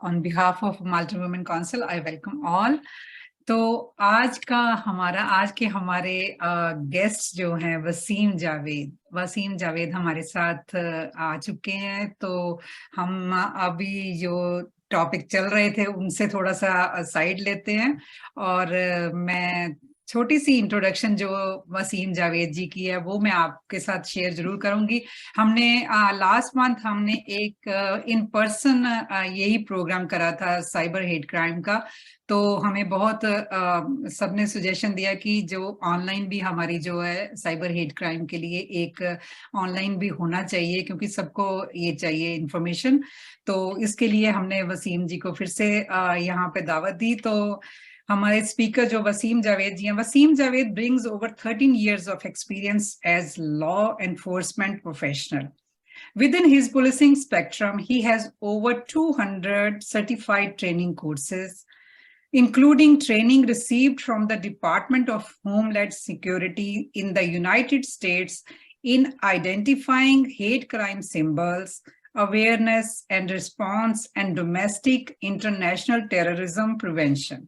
on behalf of Malta Women Council, I welcome all. तो आज के हमारे गेस्ट जो हैं वसीम जावेद हमारे साथ आ चुके हैं। तो हम अभी जो टॉपिक चल रहे थे उनसे थोड़ा सा साइड लेते हैं और मैं छोटी सी इंट्रोडक्शन जो वसीम जावेद जी की है वो मैं आपके साथ शेयर जरूर करूंगी। हमने लास्ट मंथ हमने एक इन पर्सन यही प्रोग्राम करा था साइबर हेट क्राइम का। तो हमें बहुत सबने सजेशन दिया कि जो ऑनलाइन भी हमारी जो है साइबर हेट क्राइम के लिए एक ऑनलाइन भी होना चाहिए, क्योंकि सबको ये चाहिए इंफॉर्मेशन। तो इसके लिए हमने वसीम जी को फिर से यहाँ पे दावत दी। तो हमारे स्पीकर जो वसीम जावेद जी हैं, Wasim Javed brings over 13 years of experience as law enforcement professional. Within his policing spectrum, he has over 200 certified training courses, including training received from the Department of Homeland Security in the United States in identifying hate crime symbols, awareness and response, and domestic international terrorism prevention.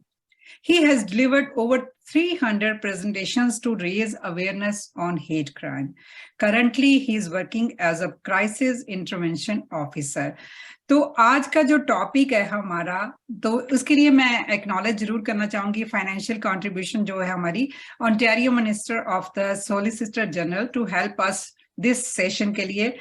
He has delivered over 300 presentations to raise awareness on hate crime. Currently, he is working as a crisis intervention officer. तो आज का जो topic है हमारा, तो उसके लिए मैं एक्नॉलेज जरूर करना चाहूंगी फाइनेंशियल कंट्रीब्यूशन जो है हमारी Ontario minister of the solicitor general to help us this session के लिए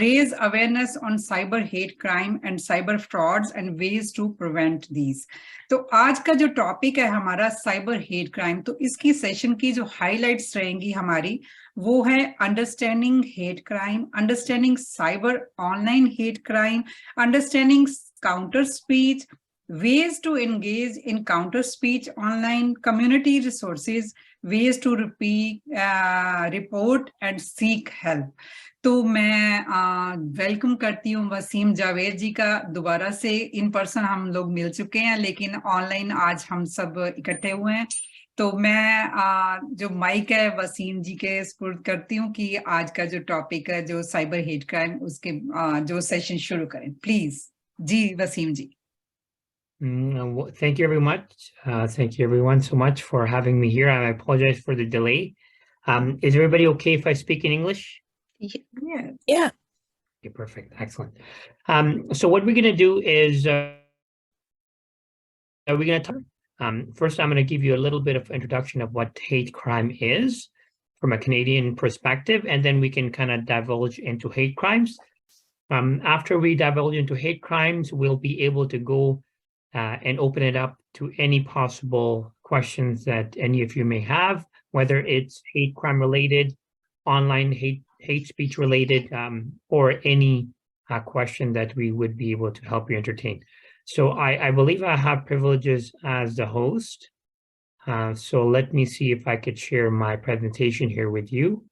raise awareness on cyber hate crime and cyber frauds and ways to prevent these. तो आज का जो टॉपिक है हमारा साइबर हेट क्राइम, तो इसकी सेशन की जो हाइलाइट्स रहेंगी हमारी वो है understanding hate crime, understanding cyber online hate crime, understanding counter speech, ways to engage in counter speech online, community resources, ways to report and seek help. तो मैं वेलकम करती हूँ वसीम जावेद जी का। दोबारा से इन पर्सन हम लोग मिल चुके हैं, लेकिन ऑनलाइन आज हम सब इकट्ठे हुए हैं। तो मैं जो माइक है वसीम जी के स्पुर्द करती हूँ कि आज का जो टॉपिक है जो साइबर हेट क्राइम उसके जो सेशन शुरू करें प्लीज। जी Wasim ji. Thank you very much. Thank you everyone so much for having me here. I apologize for the delay. Is everybody okay if I speak in English? Yeah. Okay, perfect. Excellent. So what we're going to do is we're going to talk. First, I'm going to give you a little bit of introduction of what hate crime is from a Canadian perspective, and then we can kind of divulge into hate crimes. After we divulge into hate crimes, we'll be able to go and open it up to any possible questions that any of you may have, whether it's hate crime related, online hate speech related, or any question that we would be able to help you entertain. So I believe I have privileges as the host. So let me see if I could share my presentation here with you.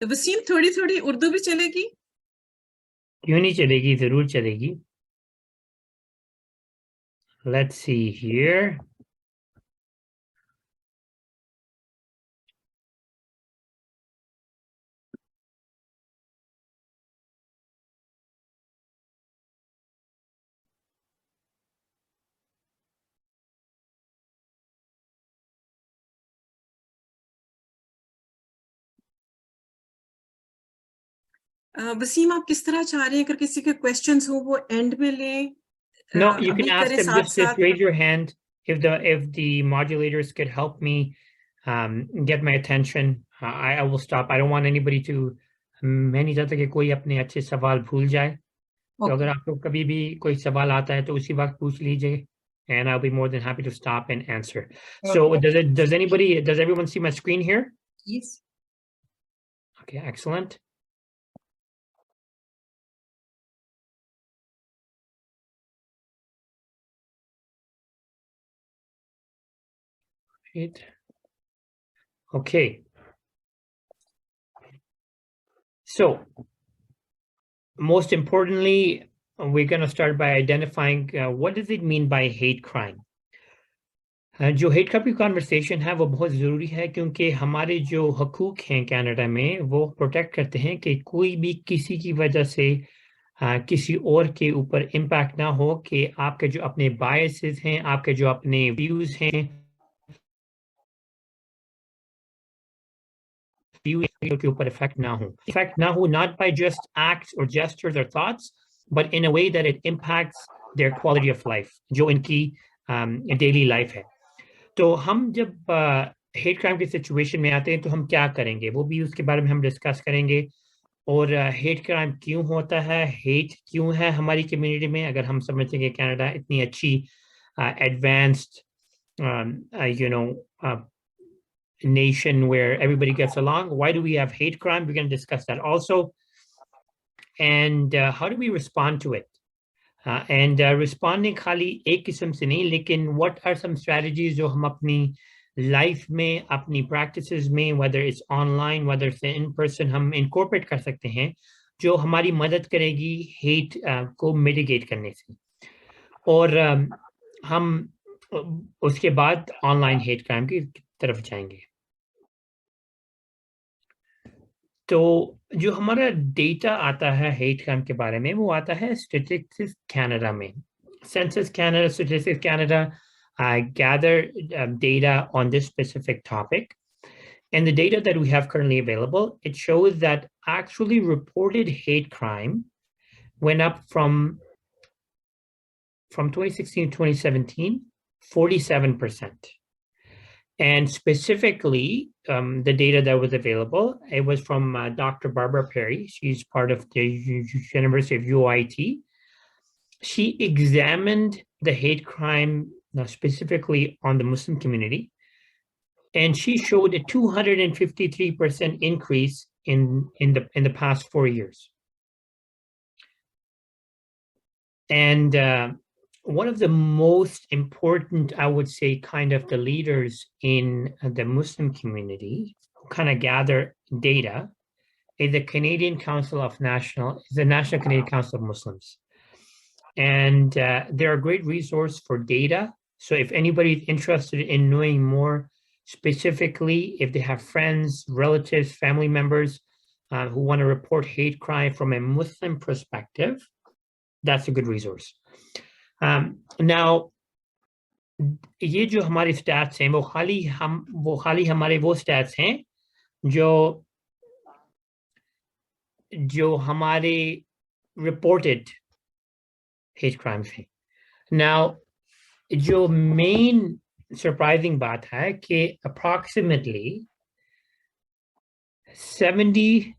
Wasim थोड़ी उर्दू भी चलेगी? क्यों नहीं चलेगी, जरूर चलेगी. Let's see here. Wasim आप किस तरह चाह रहे हैं, अगर किसी के क्वेश्चंस हो वो एंड में लें? No, you can ask them, just raise your hand. If the modulators could help me get my attention, I will stop. I don't want anybody to मैं नहीं चाहता कि कोई अपने अच्छे सवाल भूल जाए. तो अगर आपको कभी भी कोई सवाल आता है तो उसी वक्त पूछ लीजिए, and I'll be more than happy to stop and answer. So does everyone see my screen here? Yes. Okay, excellent. Right. Okay. So, most importantly, we're going to start by identifying what does it mean by hate crime. जो hate crime की conversation है वो बहुत ज़रूरी है क्योंकि हमारे जो हकूक़ हैं कनाडा में वो प्रोटेक्ट करते हैं कि कोई भी किसी की वजह से किसी और के ऊपर इम्पैक्ट ना हो कि आपके जो अपने बायसेस हैं, आपके जो अपने व्यूज़ हैं, के ऊपर इफेक्ट ना हो not by just acts or gestures or thoughts but in a way that it impacts their quality of life जो इनकी डेली लाइफ है। तो हम जब हेट क्राइम की सिचुएशन में आते हैं तो हम क्या करेंगे वो भी उसके बारे में हम डिस्कस करेंगे और हेट क्राइम क्यों होता है, हेट क्यों है हमारी कम्युनिटी में, अगर हम समझते हैं कि कनाडा इतनी अच्छी advanced you know nation where everybody gets along, why do we have hate crime? We're going to discuss that also. And how do we respond to it? And responding खाली एक किस्म से नहीं, लेकिन what are some strategies जो हम अपनी life में, अपनी practices में, whether it's online, whether it's in person, हम incorporate कर सकते हैं जो हमारी मदद करेगी hate को mitigate करने से। और हम उसके बाद online hate crime की तरफ जाएंगे। तो जो हमारा डेटा आता है हेट क्राइम के बारे में वो आता है स्टैटिस्टिक्स कनाडा में। Census Canada, Statistics Canada gather data on this specific topic. And the data that we have currently available, it shows that actually reported hate crime went up from 2016 to 2017, 47%. And specifically, the data that was available, it was from Dr. Barbara Perry. She's part of the University of UIT. She examined the hate crime specifically on the Muslim community, and she showed a 253% increase in the past 4 years. And one of the most important, I would say, kind of the leaders in the Muslim community who kind of gather data is the National Canadian Council of Muslims. And they're a great resource for data. So if anybody's interested in knowing more specifically, if they have friends, relatives, family members who want to report hate crime from a Muslim perspective, that's a good resource. Now, ये जो हमारे stats हैं वो खाली हमारे वो stats हैं जो हमारे reported hate crimes हैं. Now, जो main surprising बात है कि approximately 70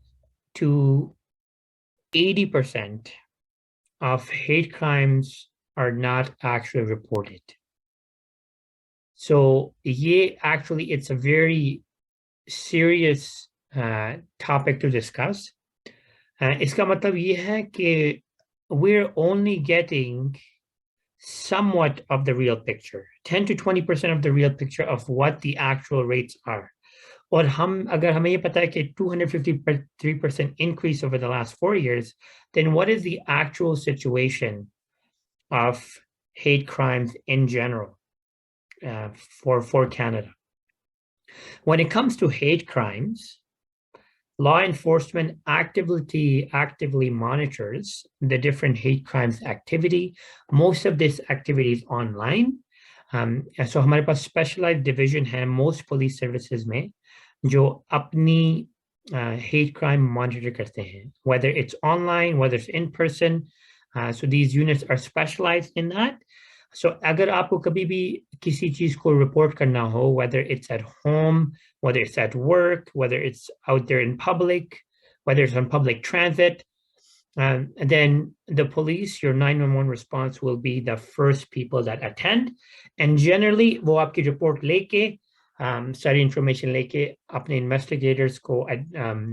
to 80% of hate crimes are not actually reported. So it's a very serious topic to discuss. इसका मतलब ये है कि we're only getting somewhat of the real picture, 10 to 20% of the real picture of what the actual rates are. और अगर हमें ये पता है कि 253% increase over the last 4 years, then what is the actual situation of hate crimes in general for Canada? When it comes to hate crimes, law enforcement actively monitors the different hate crimes activity. Most of this activity is online. So हमारे पास specialized division है most police services में जो अपनी hate crime monitor करते हैं, whether it's online, whether it's in person. So these units are specialized in that. So अगर आपको कभी भी किसी चीज को report करना हो, whether it's at home, whether it's at work, whether it's out there in public, whether it's on public transit, then the police, your 911 response will be the first people that attend. And generally, वो आपकी report लेके सारी information लेके अपने investigators को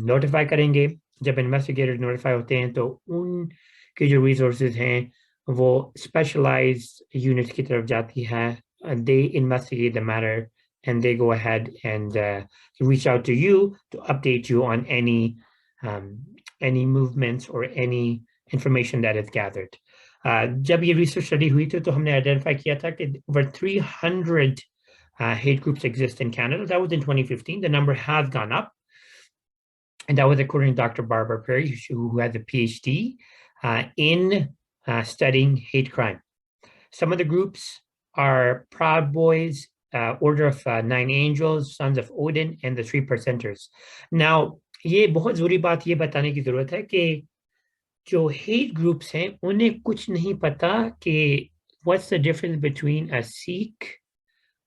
notify करेंगे. जब investigators notify होते हैं तो उनके जो resources हैं वो specialized units की तरफ जाती है. They investigate the matter and they go ahead and reach out to you to update you on any movements or any information that is gathered. जब ये research study हुई थी तो हमने identify किया था कि over 300 hate groups exist in Canada. That was in 2015. The number has gone up. And that was according to Dr. Barbara Perry, who has a PhD in studying hate crime. Some of the groups are Proud Boys, Order of Nine Angels, Sons of Odin, and the Three Percenters. Now, ये बहुत ज़रूरी बात ये बताने की ज़रूरत है कि जो hate groups हैं, उन्हें कुछ नहीं पता कि what's the difference between a Sikh,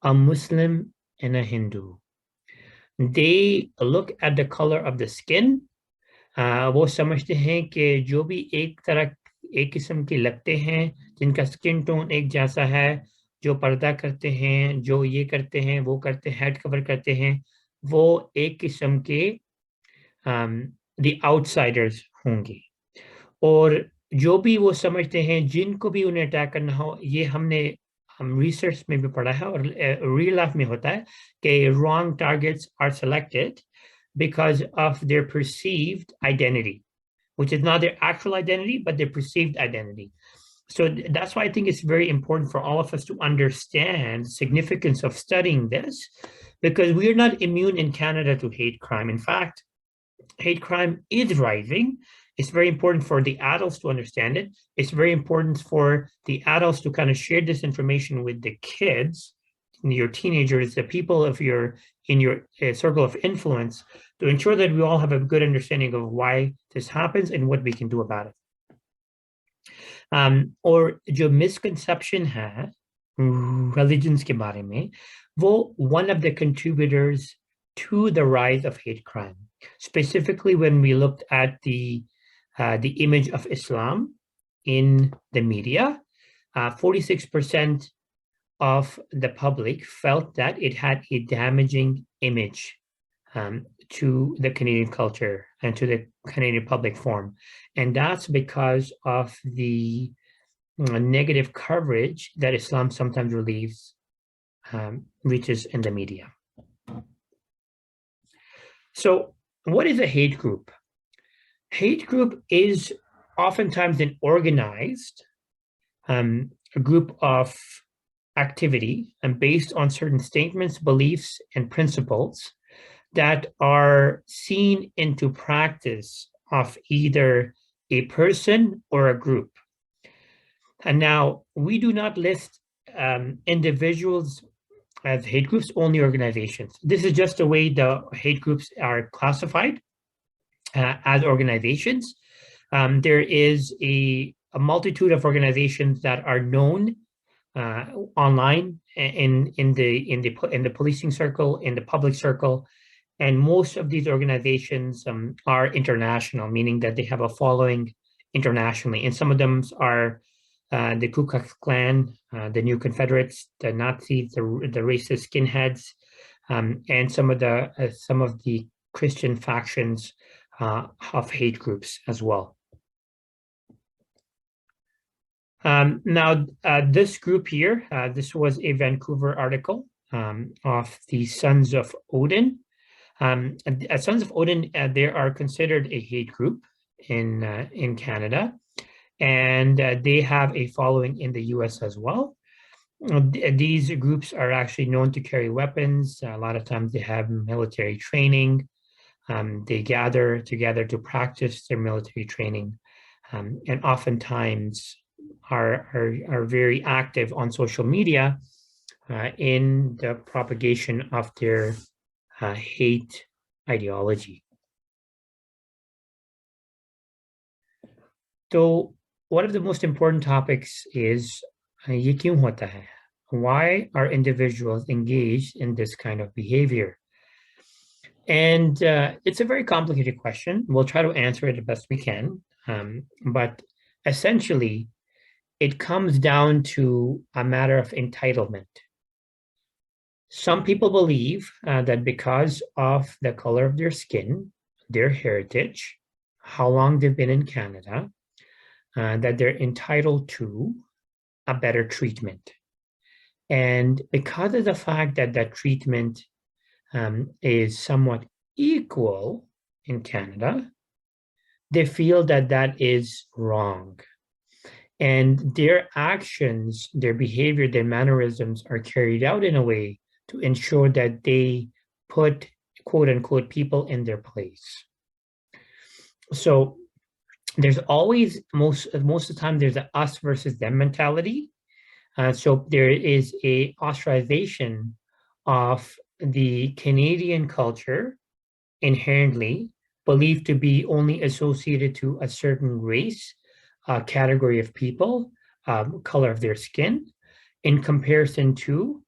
a Muslim, and a Hindu. They look at the color of the skin. वो समझते हैं कि जो भी एक किस्म के लगते हैं जिनका स्किन टोन एक जैसा है, जो पर्दा करते हैं, जो ये करते हैं, वो करते हैं, हेड कवर करते हैं, वो एक किस्म के द आउटसाइडर्स होंगे। और जो भी वो समझते हैं जिनको भी उन्हें अटैक करना हो, ये हम रिसर्च में भी पढ़ा है और रियल लाइफ में होता है कि wrong targets are selected because of their perceived identity, which is not their actual identity, but their perceived identity. So that's why I think it's very important for all of us to understand the significance of studying this, because we are not immune in Canada to hate crime. In fact, hate crime is rising. It's very important for the adults to understand it. It's very important for the adults to kind of share this information with the kids, your teenagers, the people in your circle of influence, to ensure that we all have a good understanding of why this happens and what we can do about it. और जो misconception है religions के बारे में, वो one of the contributors to the rise of hate crime. Specifically, when we looked at the image of Islam in the media, 46% of the public felt that it had a damaging image to the Canadian culture and to the Canadian public forum. And that's because of the negative coverage that Islam sometimes reaches in the media. So what is a hate group? Hate group is oftentimes an organized a group of activity and based on certain statements, beliefs, and principles that are seen into practice of either a person or a group. And now we do not list individuals as hate groups, only organizations. This is just the way the hate groups are classified as organizations. There is a multitude of organizations that are known online in the policing circle, in the public circle, and most of these organizations are international, meaning that they have a following internationally. And some of them are the Ku Klux Klan, the New Confederates, the Nazis, the racist skinheads, and some of the Christian factions of hate groups as well. Now, this group here, this was a Vancouver article of the Sons of Odin. Sons of Odin, they are considered a hate group in Canada, and they have a following in the US as well. These groups are actually known to carry weapons. A lot of times they have military training. They gather together to practice their military training, and oftentimes are very active on social media in the propagation of their hate ideology. So one of the most important topics is ये क्यों होता है? Why are individuals engaged in this kind of behavior? And it's a very complicated question. We'll try to answer it the best we can. But essentially, it comes down to a matter of entitlement. Some people believe that because of the color of their skin, their heritage, how long they've been in Canada, that they're entitled to a better treatment. And because of the fact that that treatment is somewhat equal in Canada, they feel that that is wrong. And their actions, their behavior, their mannerisms are carried out in a way to ensure that they put quote unquote people in their place. So there's always, most of the time, there's an us versus them mentality. So there is a ostracization of the Canadian culture, inherently believed to be only associated to a certain race, category of people, color of their skin, in comparison to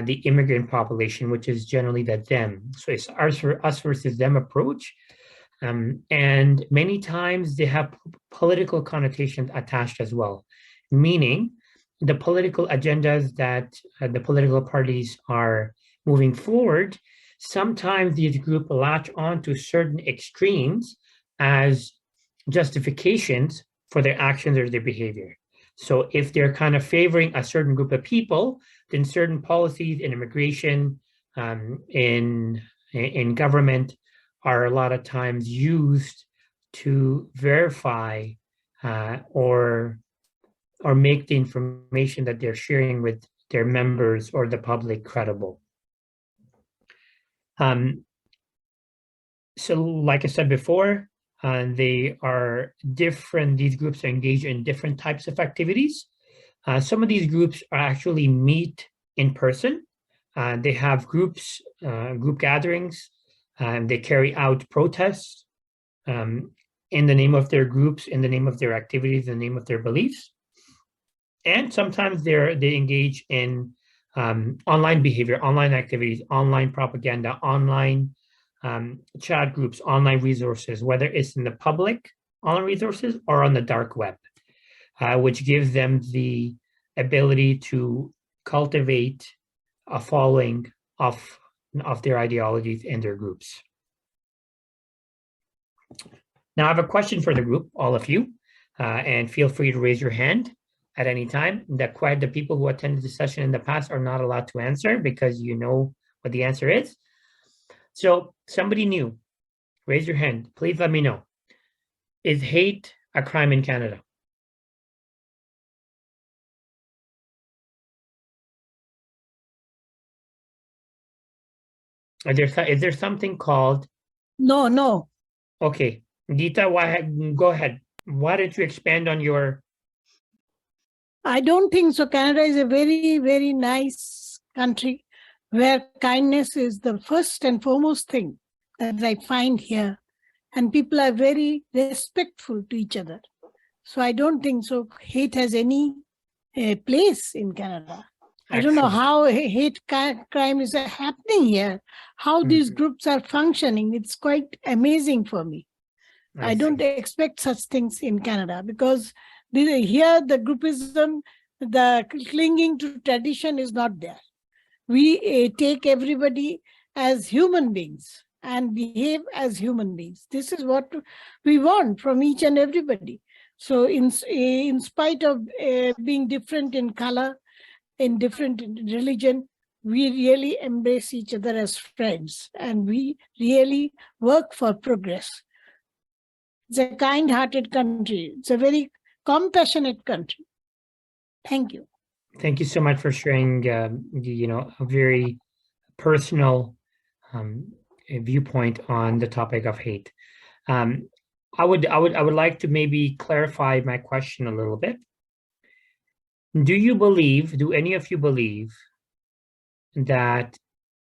the immigrant population, which is generally the them. So it's us versus them approach. And many times they have political connotations attached as well, meaning the political agendas that the political parties are moving forward, sometimes these groups latch on to certain extremes as justifications for their actions or their behavior. So if they're kind of favoring a certain group of people, then certain policies in immigration, in government, are a lot of times used to verify or make the information that they're sharing with their members or the public credible. So like I said before, they are different, these groups are engaged in different types of activities. Some of these groups are actually meet in person. They have groups, group gatherings, they carry out protests in the name of their groups, in the name of their activities, in the name of their beliefs. And sometimes they engage in online behavior, online activities, online propaganda, online chat groups, online resources, whether it's in the public online resources or on the dark web, which gives them the ability to cultivate a following of their ideologies and their groups. Now, I have a question for the group, all of you, and feel free to raise your hand at any time. The people who attended the session in the past are not allowed to answer because you know what the answer is. So somebody new, raise your hand. Please let me know. Is hate a crime in Canada? Is there something called? No. Okay, Geeta, go ahead. Why don't you expand on your? I don't think so. Canada is a very, very nice country where kindness is the first and foremost thing that I find here. And people are very respectful to each other. So I don't think so. Hate has any place in Canada. I don't know how hate crime is happening here, how these groups are functioning. It's quite amazing for me. I don't expect such things in Canada because here the groupism, the clinging to tradition is not there. We take everybody as human beings and behave as human beings. This is what we want from each and everybody. So in spite of being different in color, in different religion, we really embrace each other as friends and we really work for progress. It's a kind-hearted country. It's a very compassionate country. Thank you. Thank you so much for sharing, a very personal viewpoint on the topic of hate. I would like to maybe clarify my question a little bit. Do any of you believe that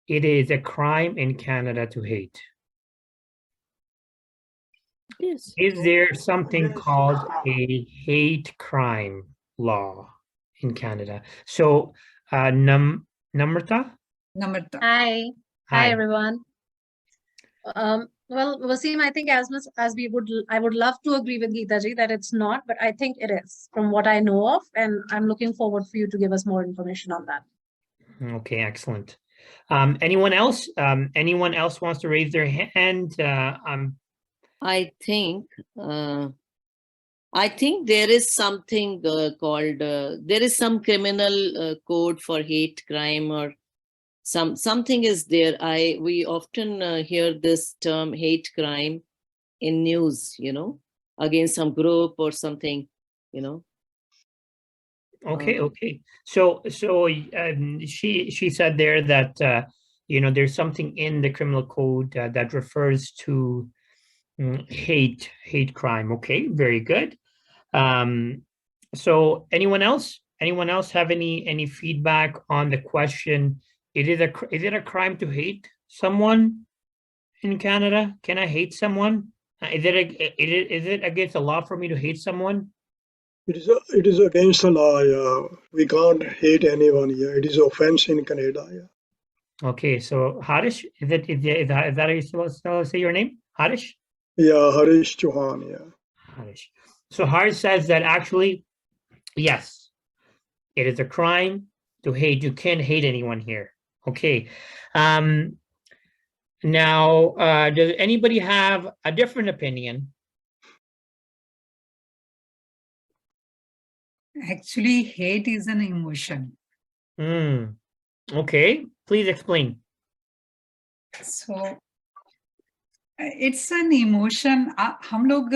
it is a crime in Canada to hate? Yes. Is there something called a hate crime law in Canada? So, Namrata? Namrata. Hi. Hi, everyone. Well, Waseem, I think as much as I would love to agree with Geeta ji that it's not, but I think it is from what I know of, and I'm looking forward for you to give us more information on that. Okay, excellent. Anyone else? Anyone else wants to raise their hand? I think there is something called there is some criminal code for hate crime or something is there. We often hear this term hate crime in news, against some group or something, Okay, okay. So she said there that there's something in the criminal code that refers to hate crime. Okay, very good. So anyone else? Anyone else have any feedback on the question? Is it a crime to hate someone in Canada? Can I hate someone? Is it against the law for me to hate someone? It is against the law. Yeah, we can't hate anyone. Yeah, it is offense in Canada. Yeah. Okay, so Harish, is that how you supposed to say your name? Harish? Yeah, Harish Chauhan. Yeah. Harish. So Harish says that actually, yes, it is a crime to hate. You can't hate anyone here. Okay. Now, does anybody have a different opinion? Actually, hate is an emotion. Okay, please explain. So it's an emotion. हम लोग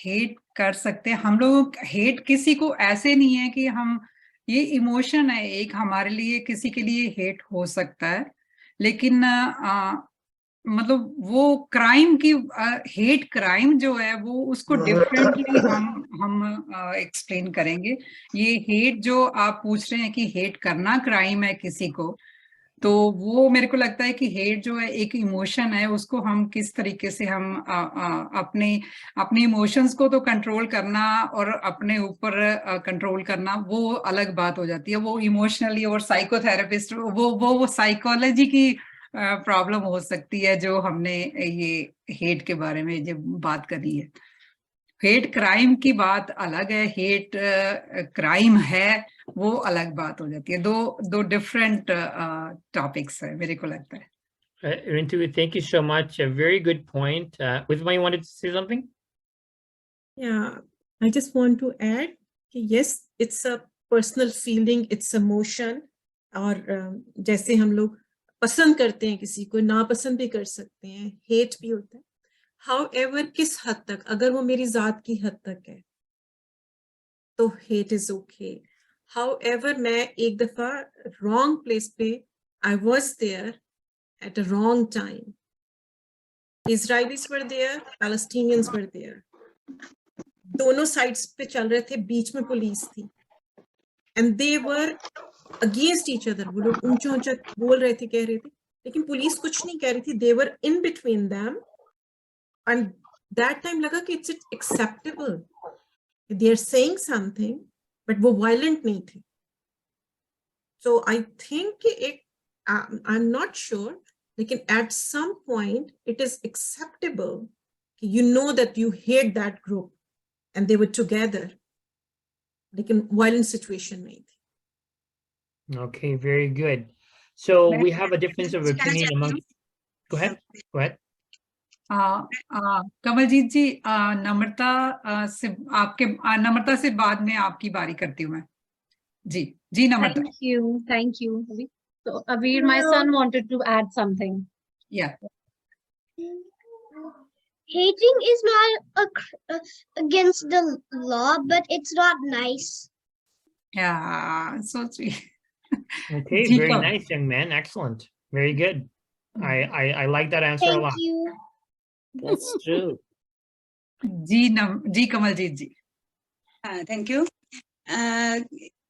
hate कर सकते हैं. हम लोग hate किसी को ऐसे नहीं है कि हम ये emotion है एक हमारे लिए किसी के लिए hate हो सकता है. लेकिन मतलब वो क्राइम की हेट क्राइम जो है वो उसको डिफरेंटली हम एक्सप्लेन करेंगे. ये हेट जो आप पूछ रहे हैं कि हेट करना क्राइम है किसी को, तो वो मेरे को लगता है कि हेट जो है एक इमोशन है, उसको हम किस तरीके से हम अपने इमोशंस को तो कंट्रोल करना और अपने ऊपर कंट्रोल करना वो अलग बात हो जाती है. वो इमोशनली और साइकोथेरेपिस्ट वो साइकोलॉजी की प्रॉब्लम हो सकती है जो हमने ये हेट के बारे में जब बात करी है. हेट क्राइम की बात अलग है, हेट क्राइम है वो अलग बात हो जाती है. दो डिफरेंट टॉपिक्स है मेरे को लगता है. Rintu, thank you so much. A very good point. Wisma, you wanted to say something? Yeah, I just want to add, yes, it's a personal feeling, it's emotion. और जैसे हम लोग पसंद करते हैं किसी को, नापसंद भी कर सकते हैं, हेट भी होता है. However, किस हद तक, अगर वो मेरी जात की हद तक है तो हेट इज ओके. However, मैं एक दफा रॉन्ग प्लेस पे, I was there at a wrong time. Israelis were there, Palestinians were there. दोनों साइड्स पे चल रहे थे, बीच में पुलिस थी. And they were against each other. वो लोग ऊंचा ऊंचा बोल रहे थे, कह रहे थे, लेकिन पुलिस कुछ नहीं कह रही थी. They were in between them. And that time लगा कि it's acceptable. They are saying something, but वो violent नहीं थे. So I think I'm not sure, लेकिन at some point it is acceptable. You know that you hate that group and they were together. लेकिन violent situation नहीं थी. Okay, very good. So we have a difference of opinion among. Go ahead. Go ahead. Kamaljeet जी, नम्रता से बाद में आपकी बारी करती हूँ मैं. जी नम्रता. Thank you. So Avir, my son wanted to add something. Yeah. Hating is not against the law, but it's not nice. Yeah, so sweet. Okay, very nice, young man. Excellent. Very good. I like that answer a lot. Thank you. That's true. Ji Kamaljeet ji. Thank you.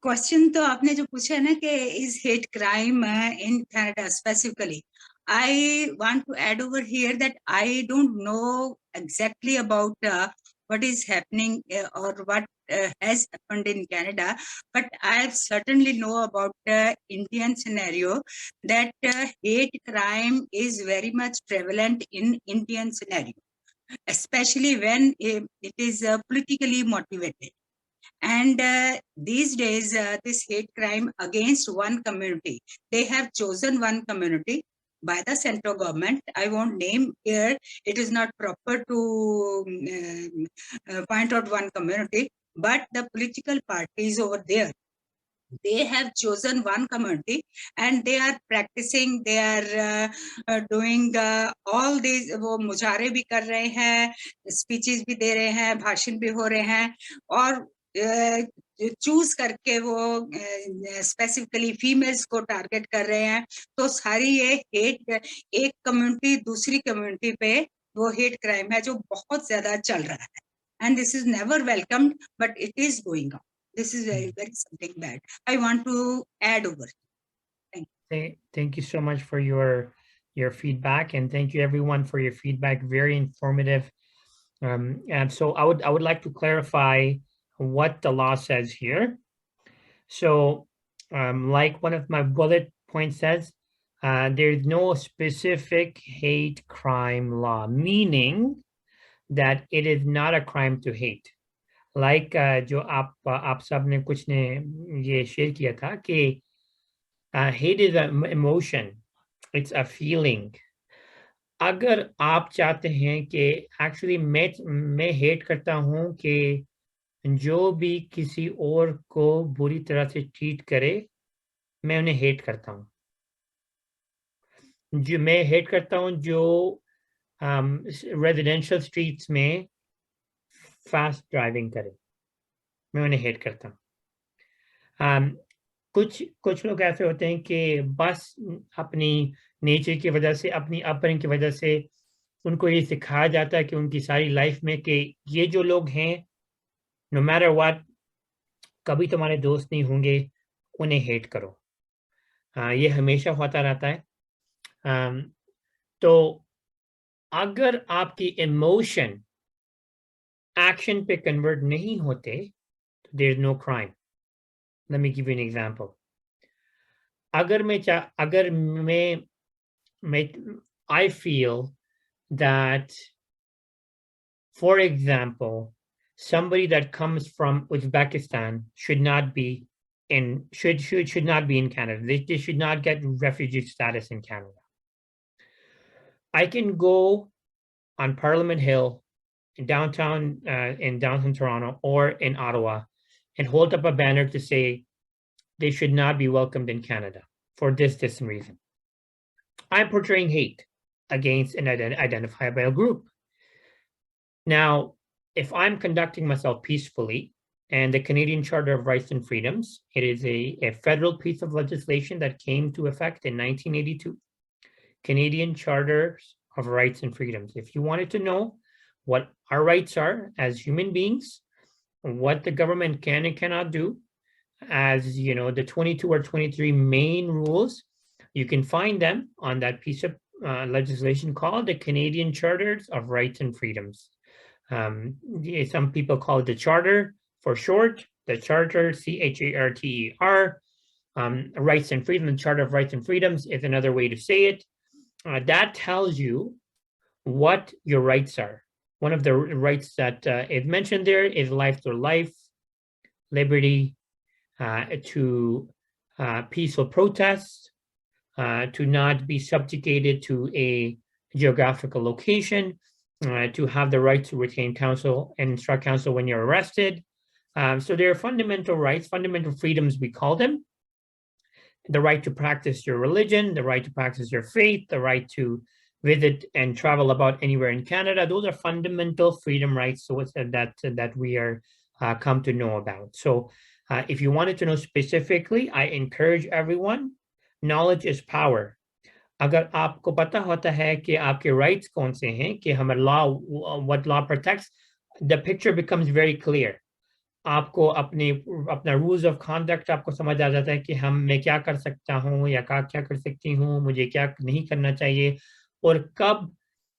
Question तो आपने जो पूछा है ना कि is hate crime in Canada specifically. I want to add over here that I don't know exactly about what is happening or what has happened in Canada, but I certainly know about the Indian scenario that hate crime is very much prevalent in Indian scenario, especially when it is politically motivated. And these days, this hate crime against one community, they have chosen one community by the central government. I won't name here. It is not proper to point out one community, but the political parties over there, they have chosen one community and they are practicing, they are doing all these, वो मुजाहरे भी कर रहे हैं, speeches भी दे रहे हैं, भाषण भी हो रहे हैं, और चूज करके वो स्पेसिफिकली फीमेल्स को टारगेट कर रहे हैं, तो सारी ये हेट एक कम्युनिटी दूसरी कम्युनिटी पे वो हेट क्राइम है जो बहुत ज्यादा चल रहा है, and this is never welcomed but it is going on. This is very, very something bad. I want to add over. Thank you so much for your feedback, and thank you everyone for your feedback. Very informative. And so I would like to clarify what the law says here. So, like one of my bullet points says, there's no specific hate crime law, meaning that it is not a crime to hate. Like जो आप सब ने कुछ ने ये share किया था कि hate is an emotion, it's a feeling. अगर आप चाहते हैं कि एक्चुअली मैं हेट करता हूं कि जो भी किसी और को बुरी तरह से ट्रीट करे, मैं उन्हें हेट करता हूं. जो मैं हेट करता हूं जो रेजिडेंशियल स्ट्रीट्स में फास्ट ड्राइविंग करे, मैं उन्हें हेट करता हूं. कुछ लोग ऐसे होते हैं कि बस अपनी नेचर की वजह से, अपनी अपब्रिंगिंग की वजह से उनको ये सिखाया जाता है कि उनकी सारी लाइफ में कि ये जो लोग हैं, नो मैटर व्हाट, कभी तुम्हारे दोस्त नहीं होंगे, उन्हें हेट करो. ये हमेशा होता रहता है. तो अगर आपकी इमोशन एक्शन पे कन्वर्ट नहीं होते, तो there is no crime. Let me give you an example. अगर मैं I feel that, for example, somebody that comes from Uzbekistan should not be in Canada. They should not get refugee status in Canada. I can go on Parliament Hill in downtown Toronto or in Ottawa and hold up a banner to say they should not be welcomed in Canada for this reason. I'm portraying hate against an identifiable group. Now, if I'm conducting myself peacefully, and the Canadian Charter of Rights and Freedoms, it is a federal piece of legislation that came to effect in 1982. Canadian Charters of Rights and Freedoms. If you wanted to know what our rights are as human beings, what the government can and cannot do, as you know, the 22 or 23 main rules, you can find them on that piece of legislation called the Canadian Charters of Rights and Freedoms. Some people call it the Charter for short, the Charter, C-H-A-R-T-E-R. Rights and Freedom, the Charter of Rights and Freedoms is another way to say it. That tells you what your rights are. One of the rights that is mentioned there is life to life, liberty, to peaceful protests, to not be subjugated to a geographical location, to have the right to retain counsel and instruct counsel when you're arrested. So there are fundamental rights, fundamental freedoms, we call them. The right to practice your religion, the right to practice your faith, the right to visit and travel about anywhere in Canada. Those are fundamental freedom rights, so it's that we are come to know about. So if you wanted to know specifically, I encourage everyone, knowledge is power. अगर आपको पता होता है कि आपके rights कौन से हैं, कि हमारा law, what law protects, the picture becomes very clear. आपको अपना rules of conduct आपको समझ आ जाता है कि मैं क्या कर सकता हूँ या क्या कर सकती हूँ, मुझे क्या नहीं करना चाहिए, और कब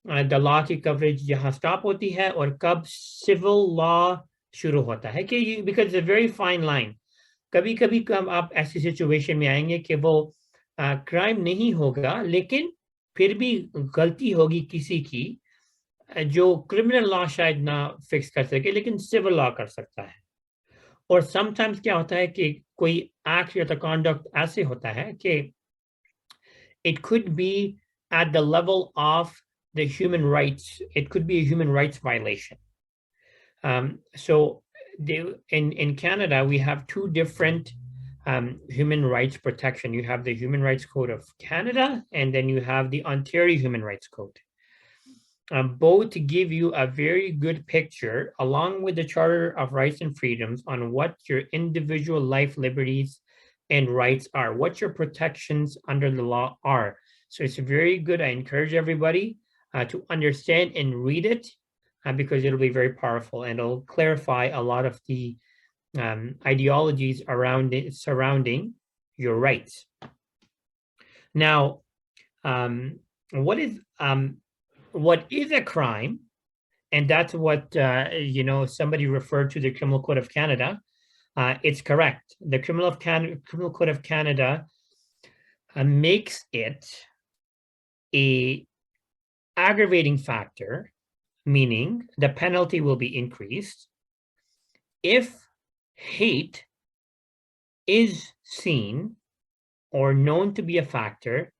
the law की coverage यहाँ stop होती है और कब civil law शुरू होता है, कि because it's a very fine line. कभी-कभी आप ऐसी situation में आएंगे कि वो क्राइम नहीं होगा, लेकिन फिर भी गलती होगी किसी की जो क्रिमिनल लॉ शायद ना फिक्स कर सके, लेकिन सिविल लॉ कर सकता है. और समटाइम्स क्या होता है कि कोई एक्ट या कंडक्ट ऐसे होता है कि it could be at the level of the human rights, it could be a human rights violation. So in Canada, we have two different human rights protection. You have the Human Rights Code of Canada, and then you have the Ontario Human Rights Code. both give you a very good picture, along with the Charter of Rights and Freedoms, on what your individual life, liberties, and rights are, what your protections under the law are. So it's very good. I encourage everybody to understand and read it because it'll be very powerful, and it'll clarify a lot of the ideologies around it, surrounding your rights. Now, what is a crime? And that's what somebody referred to the Criminal Code of Canada. It's correct. The Criminal Code of Canada makes it a aggravating factor, meaning the penalty will be increased if hate is seen or known to be a factor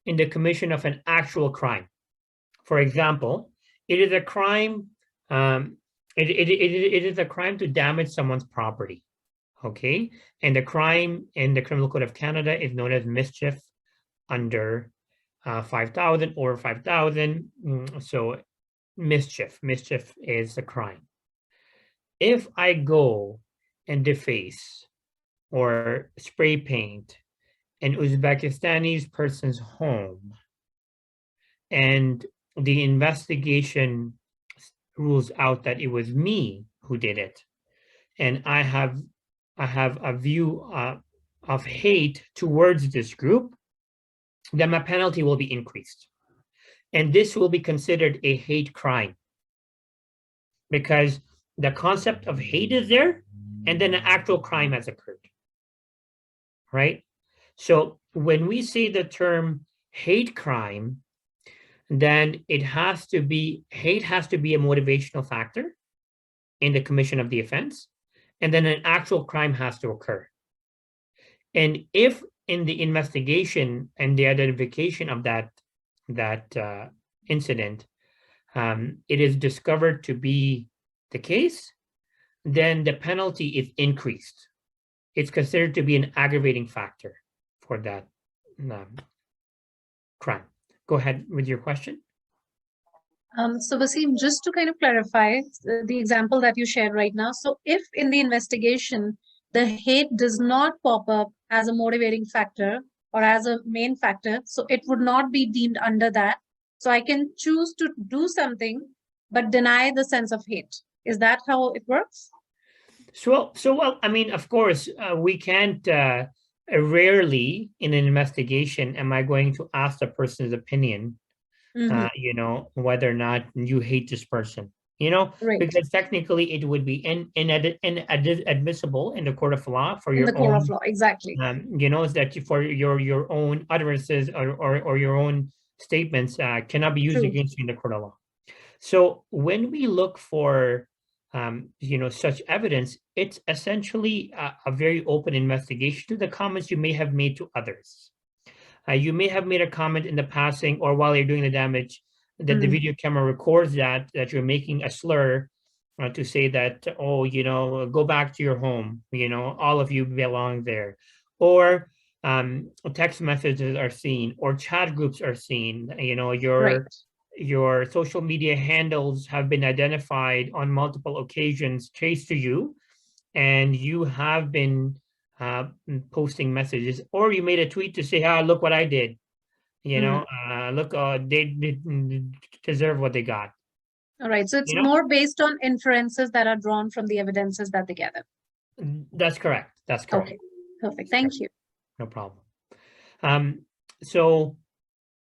in the commission of an actual crime. For example, it is a crime. It is a crime to damage someone's property. Okay, and the crime in the Criminal Code of Canada is known as mischief under 5,000 or 5,000. So mischief is a crime. If I go and deface or spray paint an Uzbekistani person's home, and the investigation rules out that it was me who did it, and I have a view of hate towards this group, then my penalty will be increased. And this will be considered a hate crime because the concept of hate is there, and then an actual crime has occurred, right? So when we say the term hate crime, then hate has to be a motivational factor in the commission of the offense, and then an actual crime has to occur. And if in the investigation and the identification of that incident, it is discovered to be the case, then the penalty is increased. It's considered to be an aggravating factor for that crime. Go ahead with your question. So Waseem, just to kind of clarify the example that you shared right now. So if in the investigation, the hate does not pop up as a motivating factor or as a main factor, so it would not be deemed under that. So I can choose to do something, but deny the sense of hate. Is that how it works? So well, I mean, of course, we can't, rarely in an investigation, am I going to ask the person's opinion, whether or not you hate this person, Right. because technically it would be inadmissible in the court of law for your In the court own, of law, exactly. is that for your own utterances or your own statements cannot be used True. against you in the court of law. So when we look for such evidence, it's essentially a very open investigation to the comments you may have made to others. You may have made a comment in the passing or while you're doing the damage that the video camera records that you're making a slur to say that, go back to your home, all of you belong there. Or text messages are seen or chat groups are seen, your social media handles have been identified on multiple occasions, traced to you, and you have been posting messages, or you made a tweet to say, look what I did. Look, they deserve what they got. All right. So it's more based on inferences that are drawn from the evidences that they gather. That's correct. That's correct. Okay. Perfect. Thank you. No problem.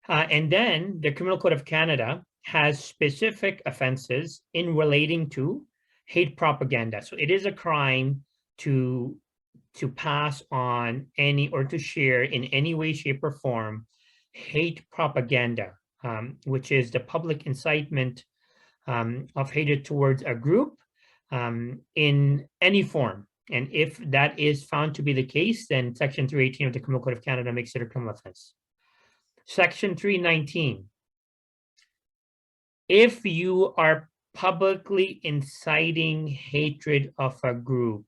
And then the Criminal Code of Canada has specific offenses in relating to hate propaganda. So it is a crime to pass on any or to share in any way, shape, or form hate propaganda, which is the public incitement of hatred towards a group in any form. And if that is found to be the case, then Section 318 of the Criminal Code of Canada makes it a criminal offense. Section 319, if you are publicly inciting hatred of a group,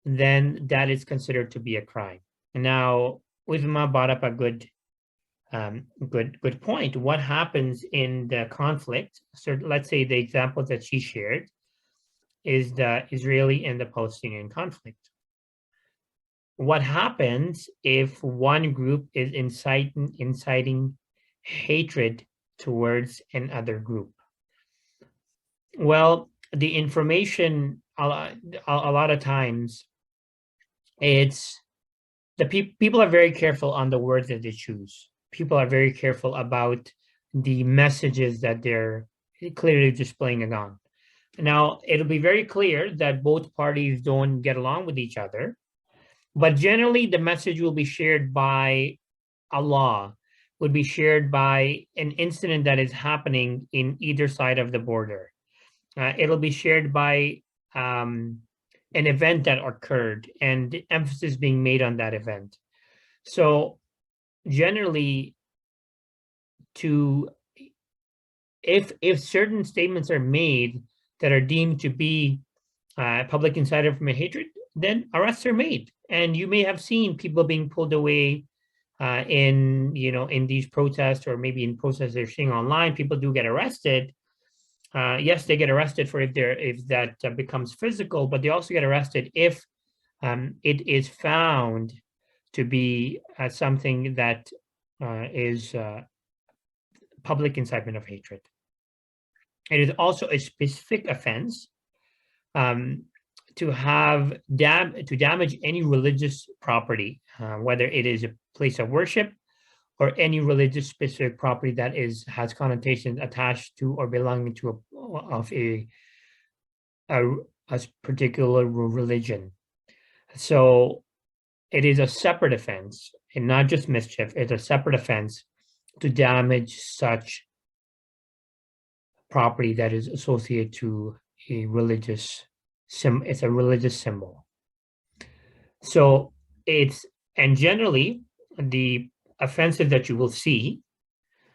then that is considered to be a crime. Now, Uzma brought up a good Good point. What happens in the conflict? So let's say the example that she shared is the Israeli and the Palestinian conflict. What happens if one group is inciting hatred towards another group? Well, the information a lot of times it's the people are very careful on the words that they choose. People are very careful about the messages that they're clearly displaying on. Now, it'll be very clear that both parties don't get along with each other, but generally the message will be shared by a law, would be shared by an incident that is happening in either side of the border. It'll be shared by an event that occurred and the emphasis being made on that event. So generally, if certain statements are made that are deemed to be public incitement from a hatred, then arrests are made. And you may have seen people being pulled away in these protests, or maybe in protests they're seeing online. People do get arrested. Yes, they get arrested for if that becomes physical, but they also get arrested if it is found to be something that is public incitement of hatred. It is also a specific offense to damage any religious property, whether it is a place of worship or any religious specific property that has connotations attached to or belonging to a particular religion. So it is a separate offense, and not just mischief. It's a separate offense to damage such property that is associated to a religious it's a religious symbol. So and generally the offenses that you will see,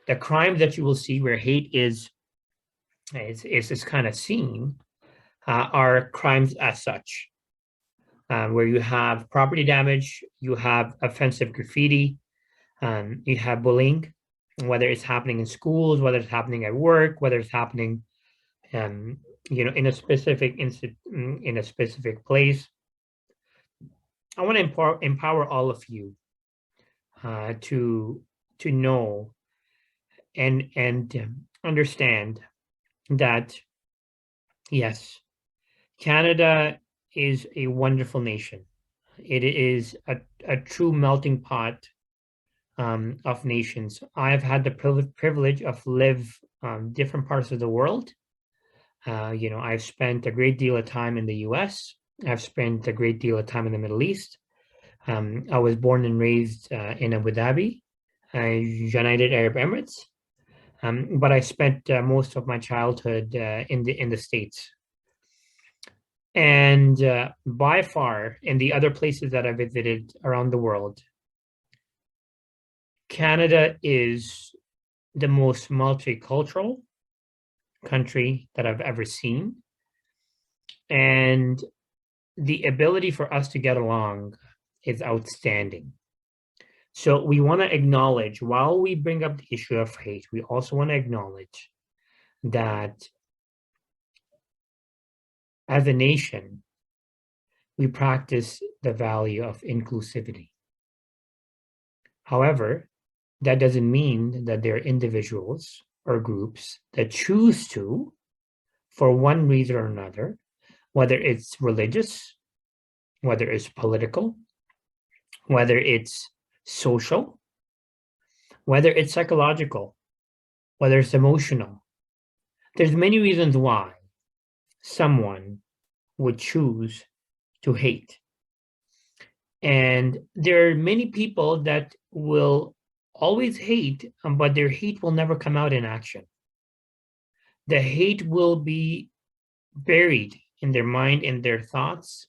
the crimes that you will see where hate is kind of seen, are crimes as such, where you have property damage, you have offensive graffiti, you have bullying, whether it's happening in schools, whether it's happening at work, whether it's happening in a specific place. I want to empower all of you to know and understand that, yes, Canada is a wonderful nation. It is a true melting pot of nations. I've had the privilege of live different parts of the world. I've spent a great deal of time in the US. I've spent a great deal of time in the Middle East. I was born and raised in Abu Dhabi, United Arab Emirates. But I spent most of my childhood in the States. And by far, in the other places that I visited around the world, Canada is the most multicultural country that I've ever seen. And the ability for us to get along is outstanding. So we want to acknowledge, while we bring up the issue of hate, we also want to acknowledge that as a nation, we practice the value of inclusivity. However, that doesn't mean that there are individuals or groups that choose to, for one reason or another, whether it's religious, whether it's political, whether it's social, whether it's psychological, whether it's emotional. There's many reasons why someone would choose to hate. And there are many people that will always hate, but their hate will never come out in action. The hate will be buried in their mind, in their thoughts,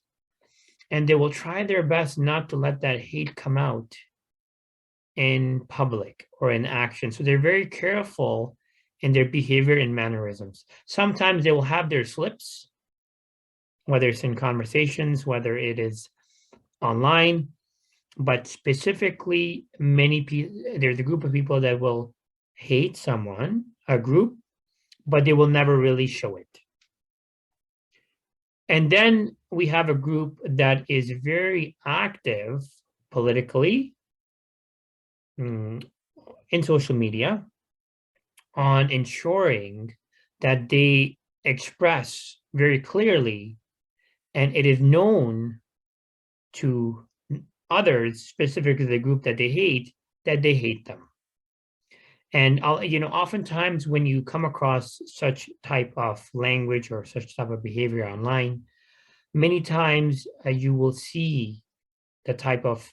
and they will try their best not to let that hate come out in public or in action. So they're very careful in their behavior and mannerisms. Sometimes they will have their slips, whether it's in conversations, whether it is online, but specifically many people, there's a group of people that will hate someone, a group, but they will never really show it. And then we have a group that is very active politically in social media on ensuring that they express very clearly, and it is known to others, specifically the group that they hate them. And oftentimes when you come across such type of language or such type of behavior online, many times you will see the type of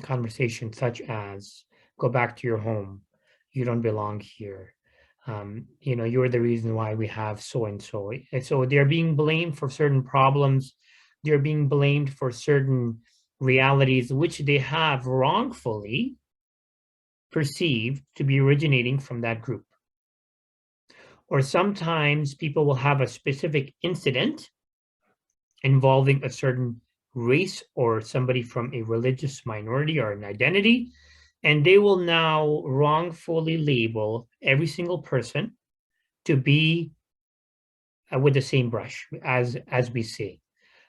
conversation such as, go back to your home, you don't belong here, you're the reason why we have so and so. And so they're being blamed for certain problems. They're being blamed for certain realities which they have wrongfully perceived to be originating from that group. Or sometimes people will have a specific incident involving a certain race or somebody from a religious minority or an identity, and they will now wrongfully label every single person to be with the same brush, as we say.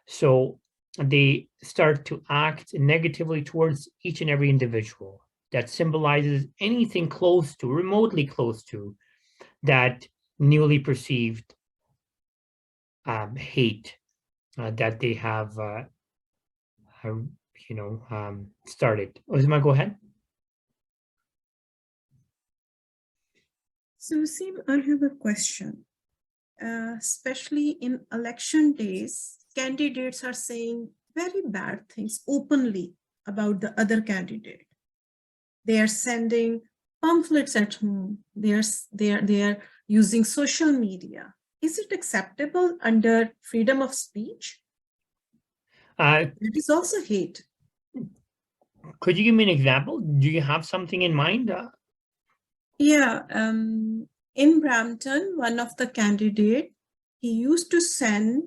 So they start to act negatively towards each and every individual that symbolizes anything close to, remotely close to, that newly perceived hate that they have started. Uzma, go ahead. So, Waseem, I have a question. Especially in election days, candidates are saying very bad things openly about the other candidate. They are sending pamphlets at home. They are using social media. Is it acceptable under freedom of speech? It is also hate. Could you give me an example? Do you have something in mind? Yeah, in Brampton, one of the candidates, he used to send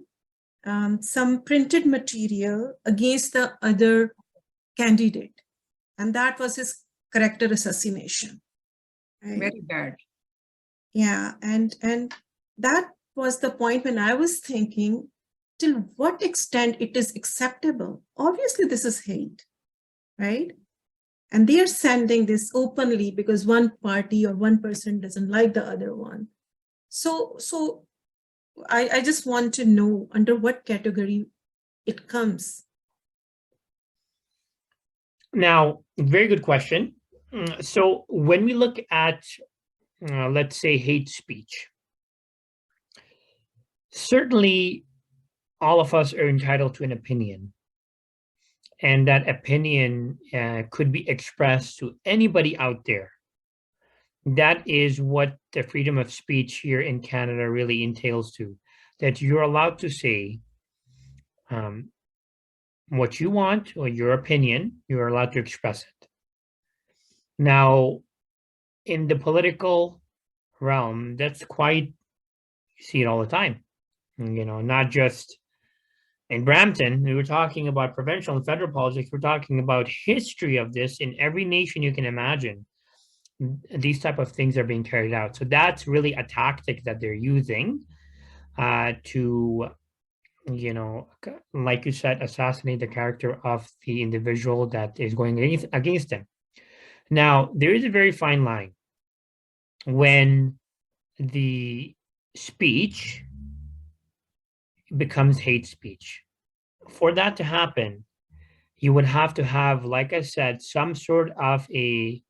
some printed material against the other candidate, and that was his character assassination. Right? Very bad. Yeah, and that was the point when I was thinking, till what extent it is acceptable? Obviously, this is hate, right? And they are sending this openly because one party or one person doesn't like the other one. So I just want to know under what category it comes. Now, very good question. So when we look at, let's say, hate speech, certainly all of us are entitled to an opinion. And that opinion could be expressed to anybody out there. That is what the freedom of speech here in Canada really entails to, that you're allowed to say what you want or your opinion, you're allowed to express it. Now, in the political realm, that's quite, you see it all the time, not just in Brampton. We were talking about provincial and federal politics. We're talking about history of this in every nation you can imagine. These type of things are being carried out. So that's really a tactic that they're using to, like you said, assassinate the character of the individual that is going against them. Now, there is a very fine line when the speech becomes hate speech. For that to happen, you would have to have, like I said, some sort of a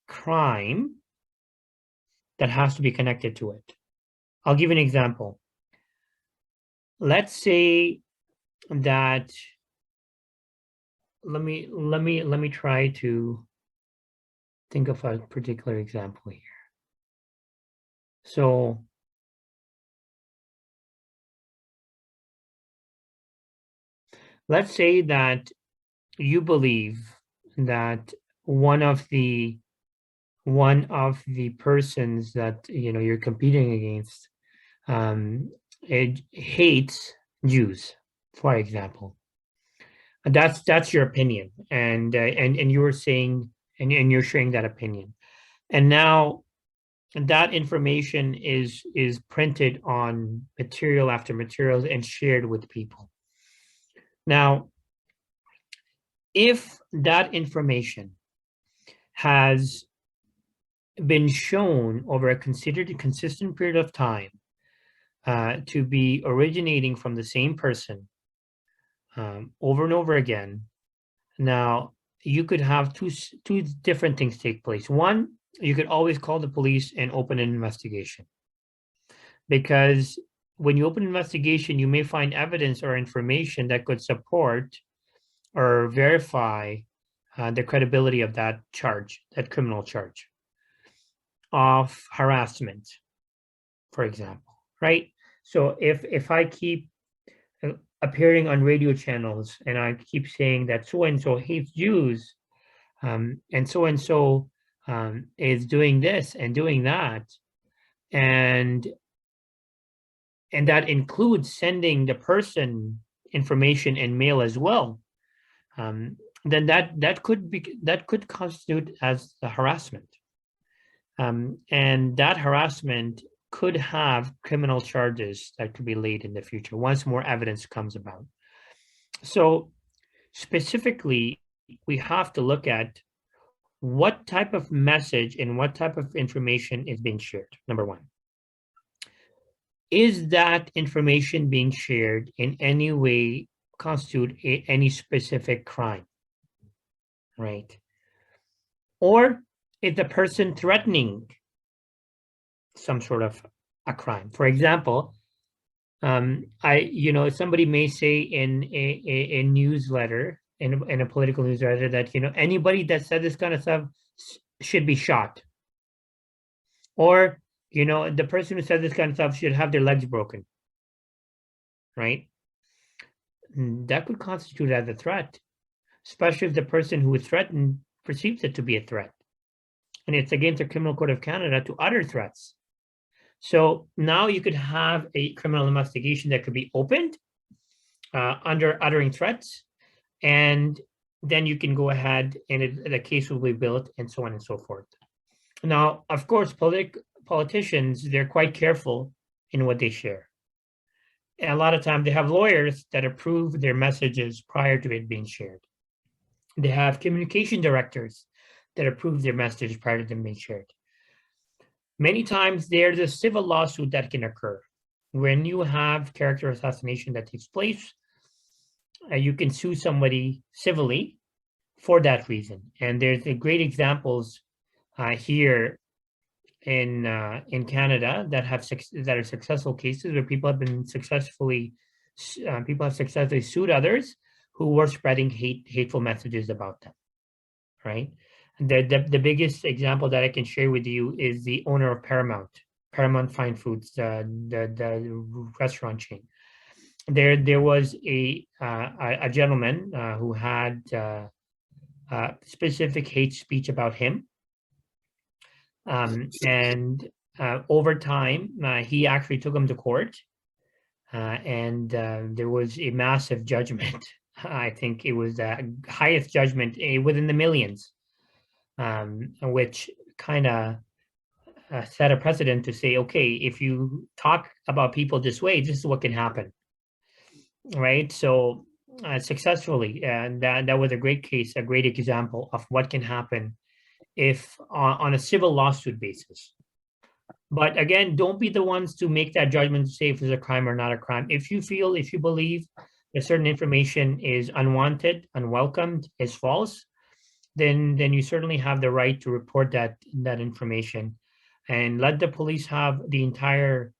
crime that has to be connected to it. I'll give you an example. Let's say that, let me try to think of a particular example here. So let's say that you believe that one of the persons that you're competing against it hates Jews, for example. That's your opinion, and you were saying, and you're sharing that opinion, and now that information is printed on material after materials and shared with people. Now, if that information has been shown over a considered consistent period of time to be originating from the same person over and over again, now you could have two different things take place. One, you could always call the police and open an investigation, because when you open an investigation, you may find evidence or information that could support or verify the credibility of that charge, that criminal charge of harassment, for example, right? So if I keep appearing on radio channels and I keep saying that so-and-so hates Jews, and so-and-so is doing this and doing that, and that includes sending the person information in mail as well, then that could constitute as the harassment, and that harassment could have criminal charges that could be laid in the future once more evidence comes about. So specifically, we have to look at what type of message and what type of information is being shared. Number one, is that information being shared in any way constitute any specific crime, right? Or is the person threatening some sort of a crime? For example, somebody may say in a newsletter, in a political newsletter, that anybody that said this kind of stuff should be shot, or the person who said this kind of stuff should have their legs broken, right? That could constitute as a threat, especially if the person who is threatened perceives it to be a threat, and it's against the Criminal Code of Canada to utter threats. So now you could have a criminal investigation that could be opened under uttering threats, and then you can go ahead and the case will be built, and so on and so forth. Now, of course, politicians, they're quite careful in what they share. And a lot of times they have lawyers that approve their messages prior to it being shared. They have communication directors that approve their message prior to them being shared. Many times there's a civil lawsuit that can occur. When you have character assassination that takes place, you can sue somebody civilly for that reason. And there's great examples here in Canada that are successful cases where people have successfully sued others who were spreading hateful messages about them, right? The biggest example that I can share with you is the owner of Paramount Fine Foods, the restaurant chain. There was a gentleman who had specific hate speech about him, and over time he actually took him to court, and there was a massive judgment. I think it was the highest judgment within the millions. Which kind of set a precedent to say, okay, if you talk about people this way, this is what can happen, right? So successfully, and that was a great case, a great example of what can happen if on a civil lawsuit basis. But again, don't be the ones to make that judgment to say if it's a crime or not a crime. If you believe that certain information is unwanted, unwelcomed, is false, then you certainly have the right to report that information, and let the police have the entire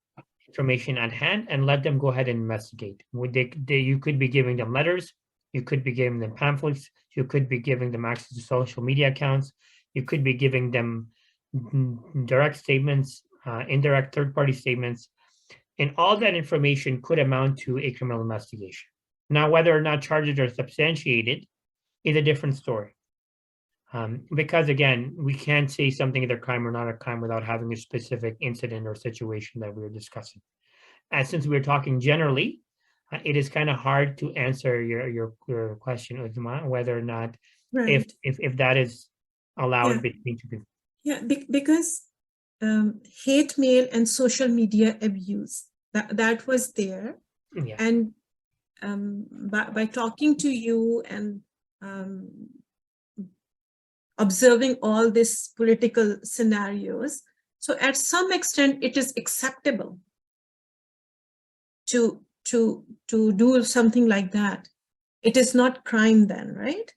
information at hand, and let them go ahead and investigate. You could be giving them letters, you could be giving them pamphlets, you could be giving them access to social media accounts, you could be giving them direct statements, indirect third-party statements, and all that information could amount to a criminal investigation. Now, whether or not charges are substantiated is a different story. Because again, we can't say something is a crime or not a crime without having a specific incident or situation that we're discussing. And since we're talking generally, it is kind of hard to answer your question, Uzma, whether or not Right. if that is allowed Yeah. between two people. Yeah, because hate mail and social media abuse, that was there. Yeah. And by talking to you and observing all these political scenarios, so at some extent it is acceptable to do something like that. It is not crime then, right?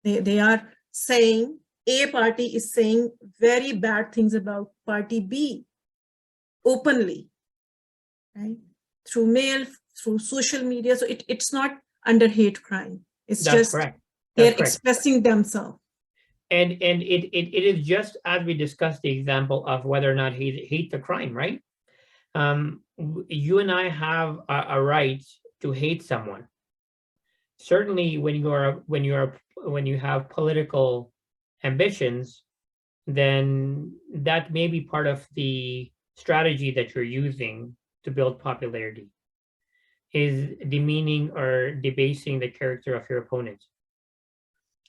They are saying, A party is saying very bad things about party B openly, right? Through mail, through social media. So it's not under hate crime. It's That's just correct. they're That's correct. expressing themselves. And it is just as we discussed the example of whether or not hate's a crime, right? You and I have a right to hate someone. Certainly, when you have political ambitions, then that may be part of the strategy that you're using to build popularity, is demeaning or debasing the character of your opponent.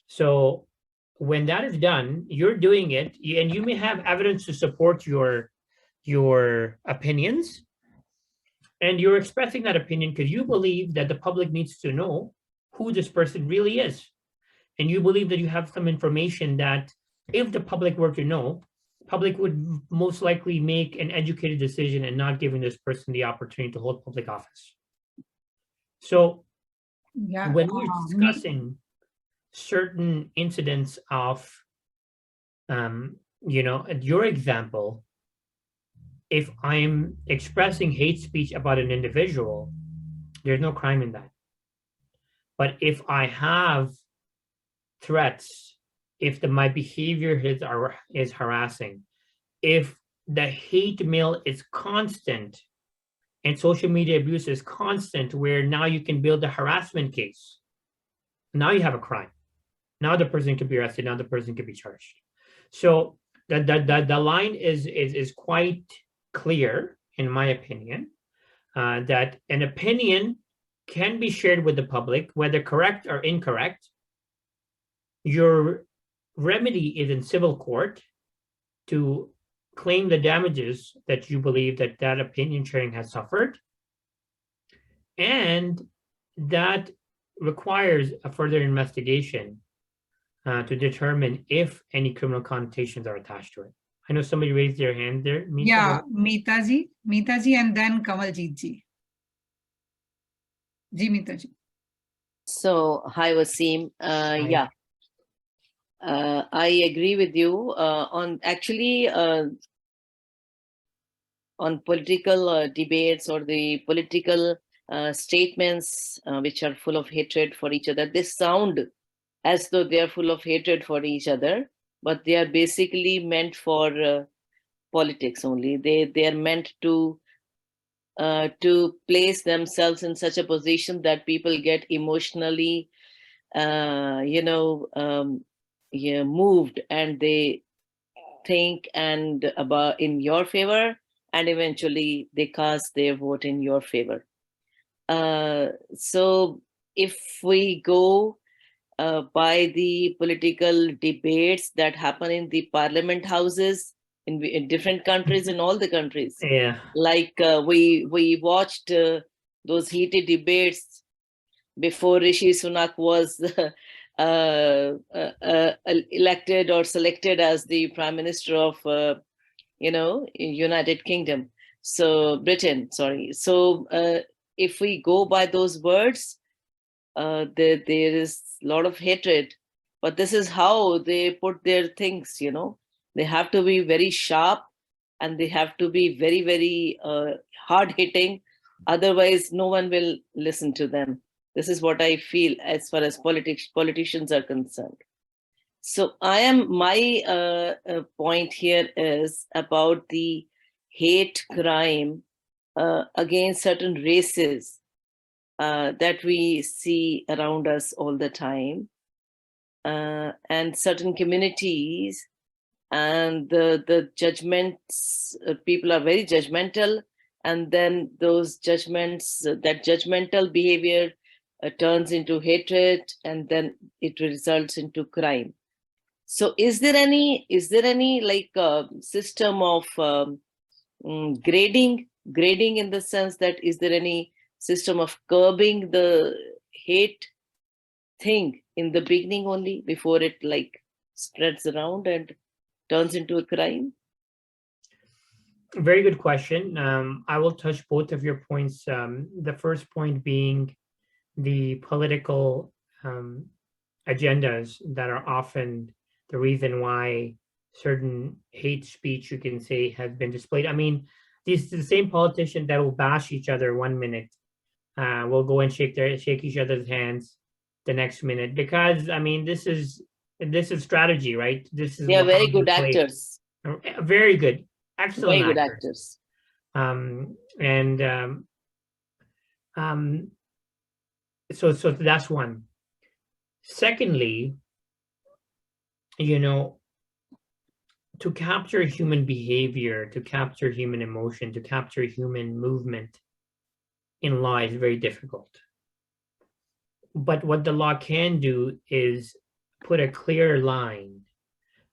So when that is done, you're doing it, and you may have evidence to support your opinions, and you're expressing that opinion because you believe that the public needs to know who this person really is. And you believe that you have some information that if the public were to know, public would most likely make an educated decision and not giving this person the opportunity to hold public office. So Yeah. when we're discussing certain incidents of, your example, if I'm expressing hate speech about an individual, there's no crime in that. But if I have threats, if my behavior is harassing, if the hate mail is constant and social media abuse is constant, where now you can build a harassment case, now you have a crime. Now the person could be arrested. Now the person could be charged. So the line is quite clear, in my opinion, that an opinion can be shared with the public, whether correct or incorrect. Your remedy is in civil court to claim the damages that you believe that opinion sharing has suffered, and that requires a further investigation to determine if any criminal connotations are attached to it. I know somebody raised their hand there. Meeta, Yeah, Meeta ji, and then Kamaljeet ji. Ji, Meeta ji. So, hi, Waseem. Yeah, I agree with you on political debates or the political statements which are full of hatred for each other. They sound as though they are full of hatred for each other, but they are basically meant for politics only. They are meant to place themselves in such a position that people get emotionally, moved, and they think and about in your favor, and eventually they cast their vote in your favor. So if we go by the political debates that happen in the parliament houses in different countries, in all the countries, yeah, like we watched those heated debates before Rishi Sunak was elected or selected as the Prime Minister of United Kingdom. So Britain, sorry. So if we go by those words, there is a lot of hatred, but this is how they put their things. They have to be very sharp, and they have to be very, very hard hitting. Otherwise, no one will listen to them. This is what I feel as far as politicians are concerned. So my point here is about the hate crime against certain races that we see around us all the time, and certain communities, and the judgments. People are very judgmental, and then those judgments, that judgmental behavior turns into hatred, and then it results into crime. So is there any like system of grading in the sense that, is there any system of curbing the hate thing in the beginning only before it like spreads around and turns into a crime? Very good question. I will touch both of your points. The first point being the political agendas that are often the reason why certain hate speech, you can say, has been displayed. I mean, these the same politician that will bash each other 1 minute will go and shake each other's hands the next minute, because I mean, this is strategy, right? This is They are how very you good play. actors. Very good, excellent Very good actors. So that's one. Secondly, you know, to capture human behavior, to capture human emotion, to capture human movement in law is very difficult. But what the law can do is put a clear line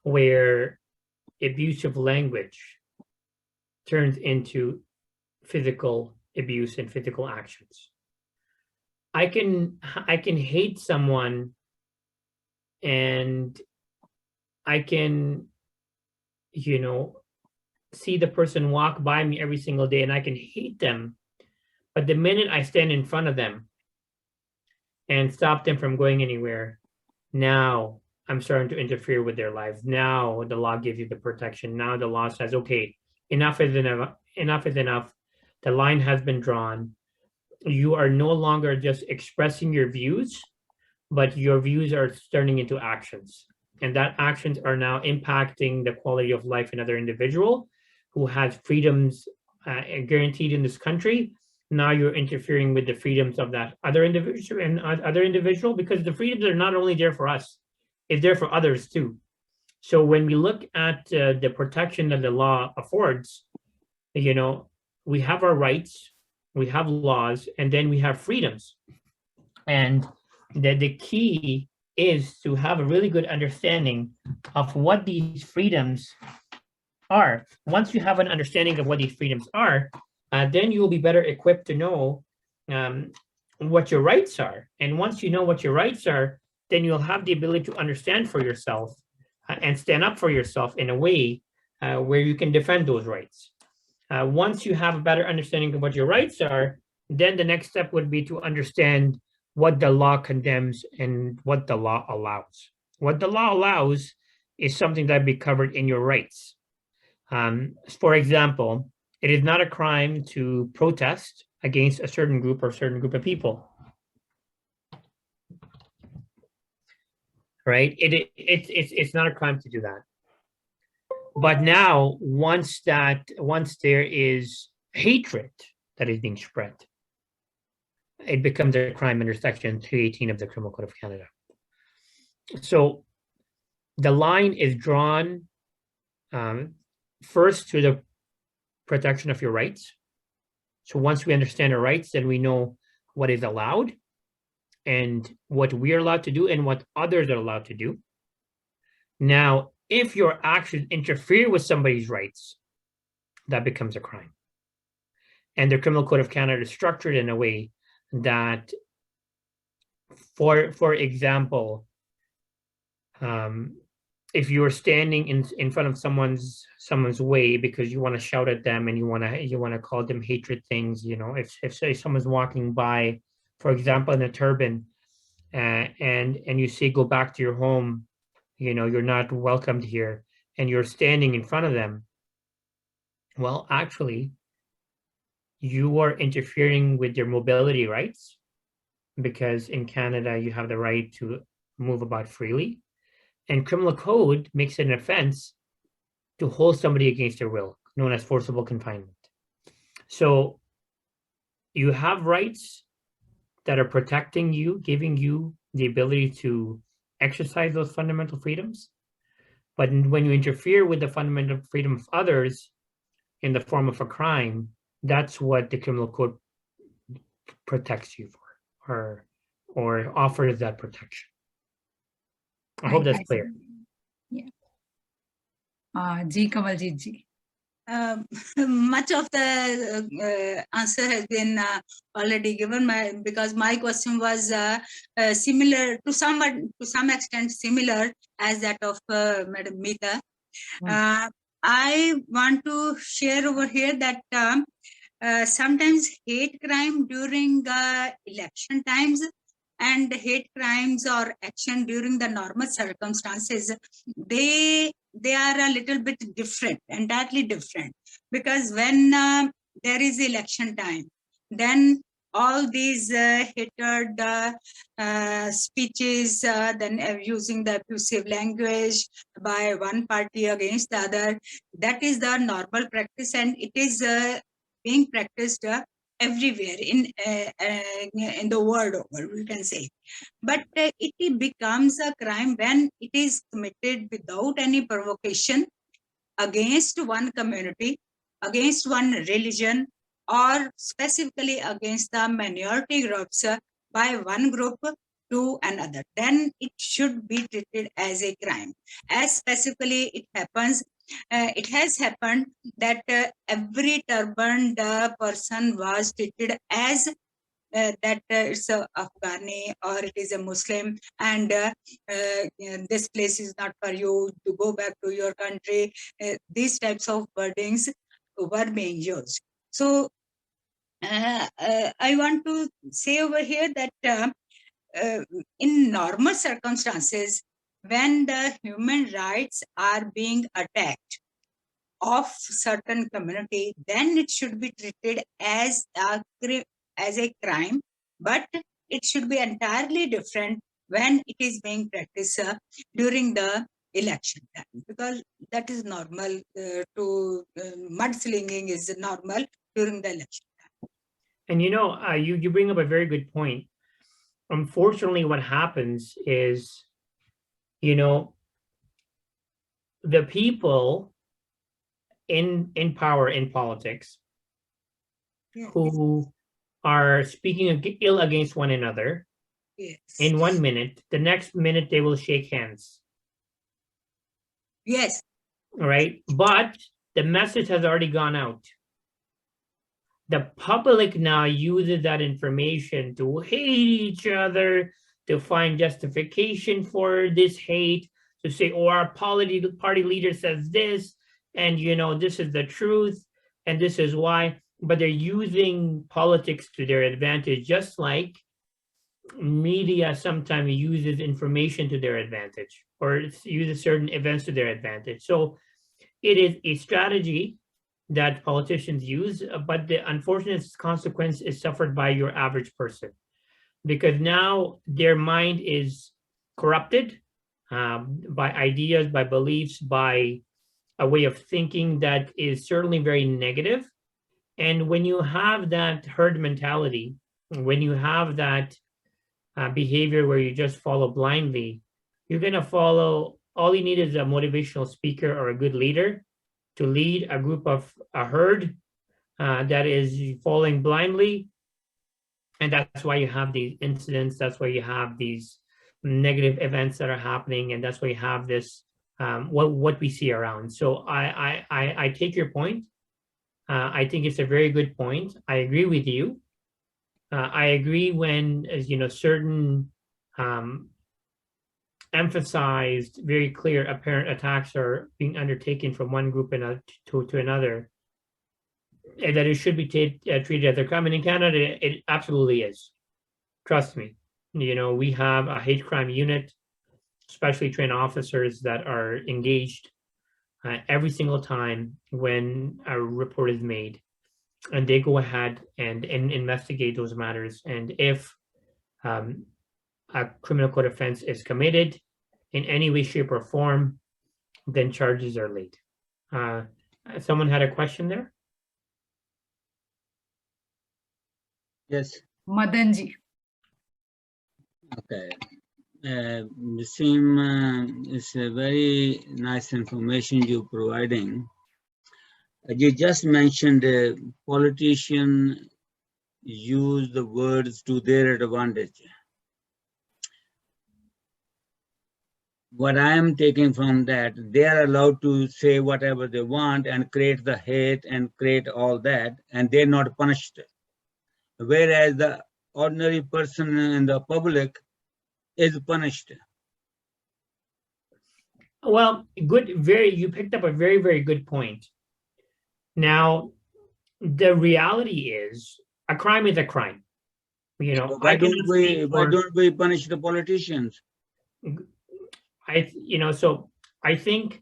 where abusive language turns into physical abuse and physical actions. I can hate someone, and I can, you know, see the person walk by me every single day and I can hate them. But the minute I stand in front of them and stop them from going anywhere, now I'm starting to interfere with their lives. Now the law gives you the protection. Now the law says, okay, enough is enough. Enough is enough. The line has been drawn. You are no longer just expressing your views, but your views are turning into actions. And that actions are now impacting the quality of life of another individual who has freedoms guaranteed in this country. Now you're interfering with the freedoms of that other individual, because the freedoms are not only there for us, it's there for others too. So when we look at the protection that the law affords, you know, we have our rights, we have laws, and then we have freedoms. And the key is to have a really good understanding of what these freedoms are. Once you have an understanding of what these freedoms are, then you will be better equipped to know what your rights are. And once you know what your rights are, then you'll have the ability to understand for yourself and stand up for yourself in a way where you can defend those rights. Once you have a better understanding of what your rights are, then the next step would be to understand what the law condemns and what the law allows. What the law allows is something that be covered in your rights. For example, it is not a crime to protest against a certain group or certain group of people. Right? It's not a crime to do that. But now, once there is hatred that is being spread, it becomes a crime under Section 318 of the Criminal Code of Canada. So the line is drawn first to the protection of your rights. So once we understand our rights, then we know what is allowed and what we are allowed to do and what others are allowed to do. Now, if your actions interfere with somebody's rights, that becomes a crime. And the Criminal Code of Canada is structured in a way that, for example, if you're standing in front of someone's way because you want to shout at them and you want to call them hatred things, you know, if say someone's walking by, for example, in a turban, and you say go back to your home, you know, you're not welcomed here, and you're standing in front of them, well, actually, you are interfering with their mobility rights, because in Canada, you have the right to move about freely. And criminal code makes it an offense to hold somebody against their will, known as forcible confinement. So you have rights that are protecting you, giving you the ability to exercise those fundamental freedoms. But when you interfere with the fundamental freedom of others in the form of a crime, That's what the criminal code protects you for, or offers that protection. I hope that's clear. Yeah. Ji Kawaljit ji. Much of the answer has been already given because my question was similar to some extent similar as that of Madam Meeta. I want to share over here that sometimes hate crime during election times and hate crimes or action during the normal circumstances, they are a little bit different, entirely different, because when there is election time, then all these hatred speeches, then using the abusive language by one party against the other, that is the normal practice, and it is being practiced everywhere in the world over, we can say. But it becomes a crime when it is committed without any provocation against one community, against one religion, or specifically against the minority groups by one group to another. Then it should be treated as a crime. As specifically it happens, it has happened that every turbaned person was treated as that it's a Afghani or it is a Muslim, and this place is not for you, to go back to your country. These types of wordings were being used. So I want to say over here that in normal circumstances, when the human rights are being attacked of certain community, then it should be treated as a crime, but it should be entirely different when it is being practiced during the election time, because that is normal. Mudslinging is normal during the election time. And you bring up a very good point. Unfortunately, what happens is, the people in power in politics who are speaking ill against one another in 1 minute, the next minute they will shake hands. Yes. All right. But the message has already gone out. The public now uses that information to hate each other, to find justification for this hate, to say, oh, our party leader says this, and this is the truth, and this is why. But they're using politics to their advantage, just like media sometimes uses information to their advantage, or uses certain events to their advantage. So it is a strategy that politicians use, but the unfortunate consequence is suffered by your average person, because now their mind is corrupted by ideas, by beliefs, by a way of thinking that is certainly very negative. And when you have that herd mentality, when you have that behavior where you just follow blindly, you're going to follow. All you need is a motivational speaker or a good leader to lead a group of a herd that is following blindly. And that's why you have these incidents. That's why you have these negative events that are happening. And that's why you have this, what we see around. So I take your point. I think it's a very good point. I agree with you. I agree when, as certain emphasized, very clear, apparent attacks are being undertaken from one group to another, and that it should be treated as a crime. And in Canada, it absolutely is. Trust me. We have a hate crime unit, specially trained officers that are engaged every single time when a report is made, and they go ahead and investigate those matters. And if a criminal code offense is committed in any way, shape, or form, then charges are laid. Someone had a question there? Yes. Madanji. Okay. Waseem, it's a very nice information you're providing. You just mentioned a politician use the words to their advantage. What I am taking from that, they are allowed to say whatever they want and create the hate and create all that, and they're not punished. Whereas the ordinary person in the public is punished. Well, you picked up a very, very good point. Now, the reality is a crime is a crime. You know, Why don't we punish the politicians? So I think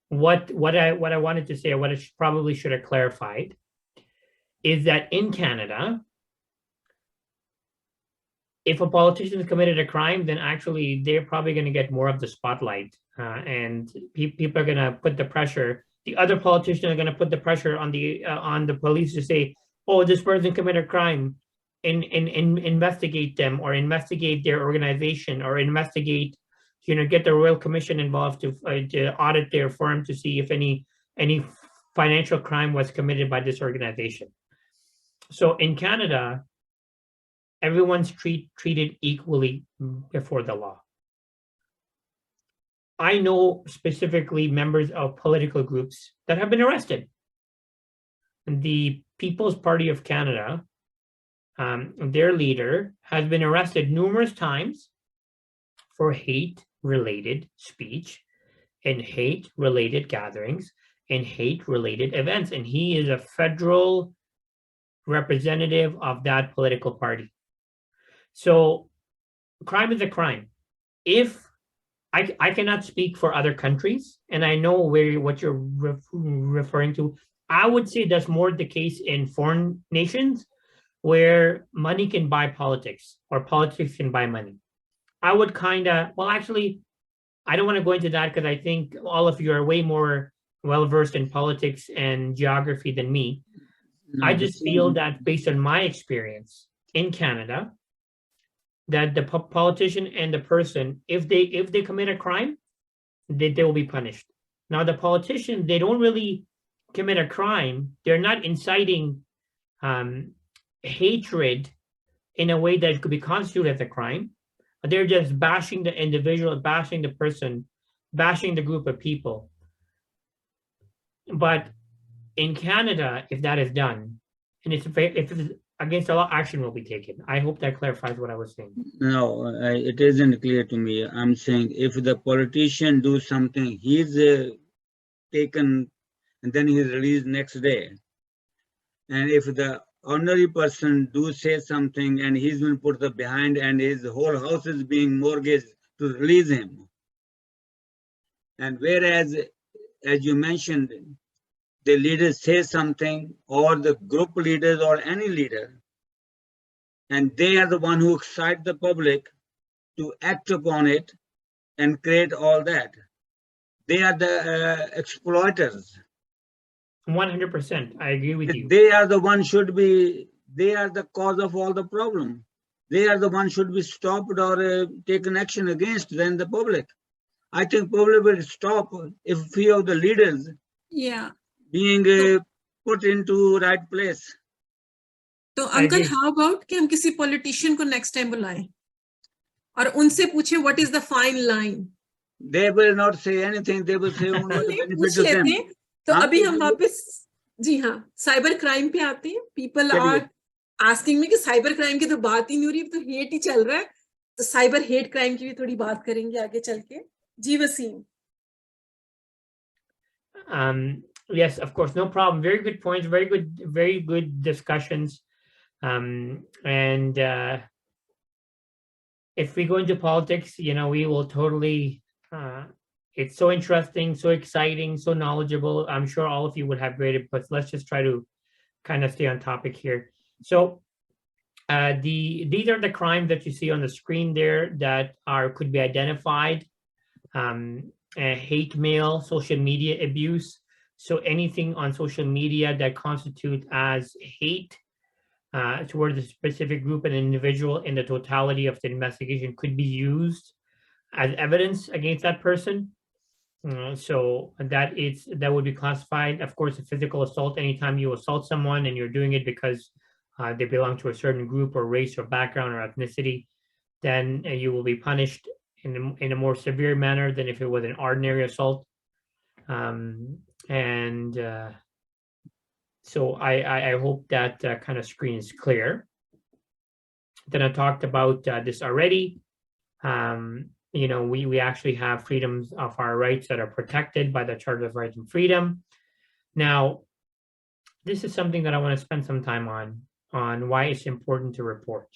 what I wanted to say, what I probably should have clarified, is that in Canada, if a politician has committed a crime, then actually they're probably going to get more of the spotlight, and people are going to put the pressure. The other politicians are going to put the pressure on the police to say, "Oh, this person committed a crime," and investigate them, or investigate their organization, or investigate, get the Royal Commission involved to audit their firm to see if any financial crime was committed by this organization. So in Canada, everyone's treated equally before the law. I know specifically members of political groups that have been arrested. The People's Party of Canada, their leader has been arrested numerous times for hate-related speech and hate-related gatherings and hate-related events. And he is a federal representative of that political party. So crime is a crime. If I cannot speak for other countries, and I know what you're referring to. I would say that's more the case in foreign nations where money can buy politics, or politics can buy money. I would actually, I don't want to go into that because I think all of you are way more well-versed in politics and geography than me. I just feel that based on my experience in Canada, that the politician and the person, if they commit a crime, they will be punished. Now, the politician, they don't really commit a crime. They're not inciting hatred in a way that could be constituted as a crime. They're just bashing the individual, bashing the person, bashing the group of people. But in Canada, if that is done, and if it's against the law, action will be taken. I hope that clarifies what I was saying. No, it isn't clear to me. I'm saying if the politician do something, he's taken and then he's released next day. And if the ordinary person do say something and he's been put behind and his whole house is being mortgaged to release him. And whereas, as you mentioned, the leaders say something, or the group leaders or any leader, and they are the one who excite the public to act upon it and create all that. They are the exploiters. 100%, I agree with you. They are the one they are the cause of all the problem. They are the one should be stopped or taken action against than the public. I think public will stop if few of the leaders being put into right place. तो uncle, how about कि हम किसी politician को next time बुलाएं और उनसे पूछें what is the fine line? They will not say anything. They will say only the benefit पूछ of them. लेते हैं. तो अभी हम वापस जी हाँ साइबर क्राइम पे आते हैं. People are asking me कि साइबर क्राइम की तो बात ही नहीं हो रही, तो हेट ही चल रहा है. तो साइबर हेट क्राइम की भी थोड़ी बात करेंगे आगे चल के. जी Wasim. Yes, of course, no problem. Very good points. Very good discussions. And if we go into politics, we will totally. It's so interesting, so exciting, so knowledgeable. I'm sure all of you would have great inputs. Let's just try to kind of stay on topic here. So, these are the crimes that you see on the screen there that could be identified. Hate mail, social media abuse. So anything on social media that constitutes as hate towards a specific group and individual in the totality of the investigation could be used as evidence against that person. So that would be classified, of course, a physical assault. Anytime you assault someone and you're doing it because they belong to a certain group or race or background or ethnicity, then you will be punished in a more severe manner than if it was an ordinary assault. So I hope that kind of screen is clear. Then I talked about this already. We actually have freedoms of our rights that are protected by the Charter of Rights and Freedom. Now, this is something that I want to spend some time on why it's important to report.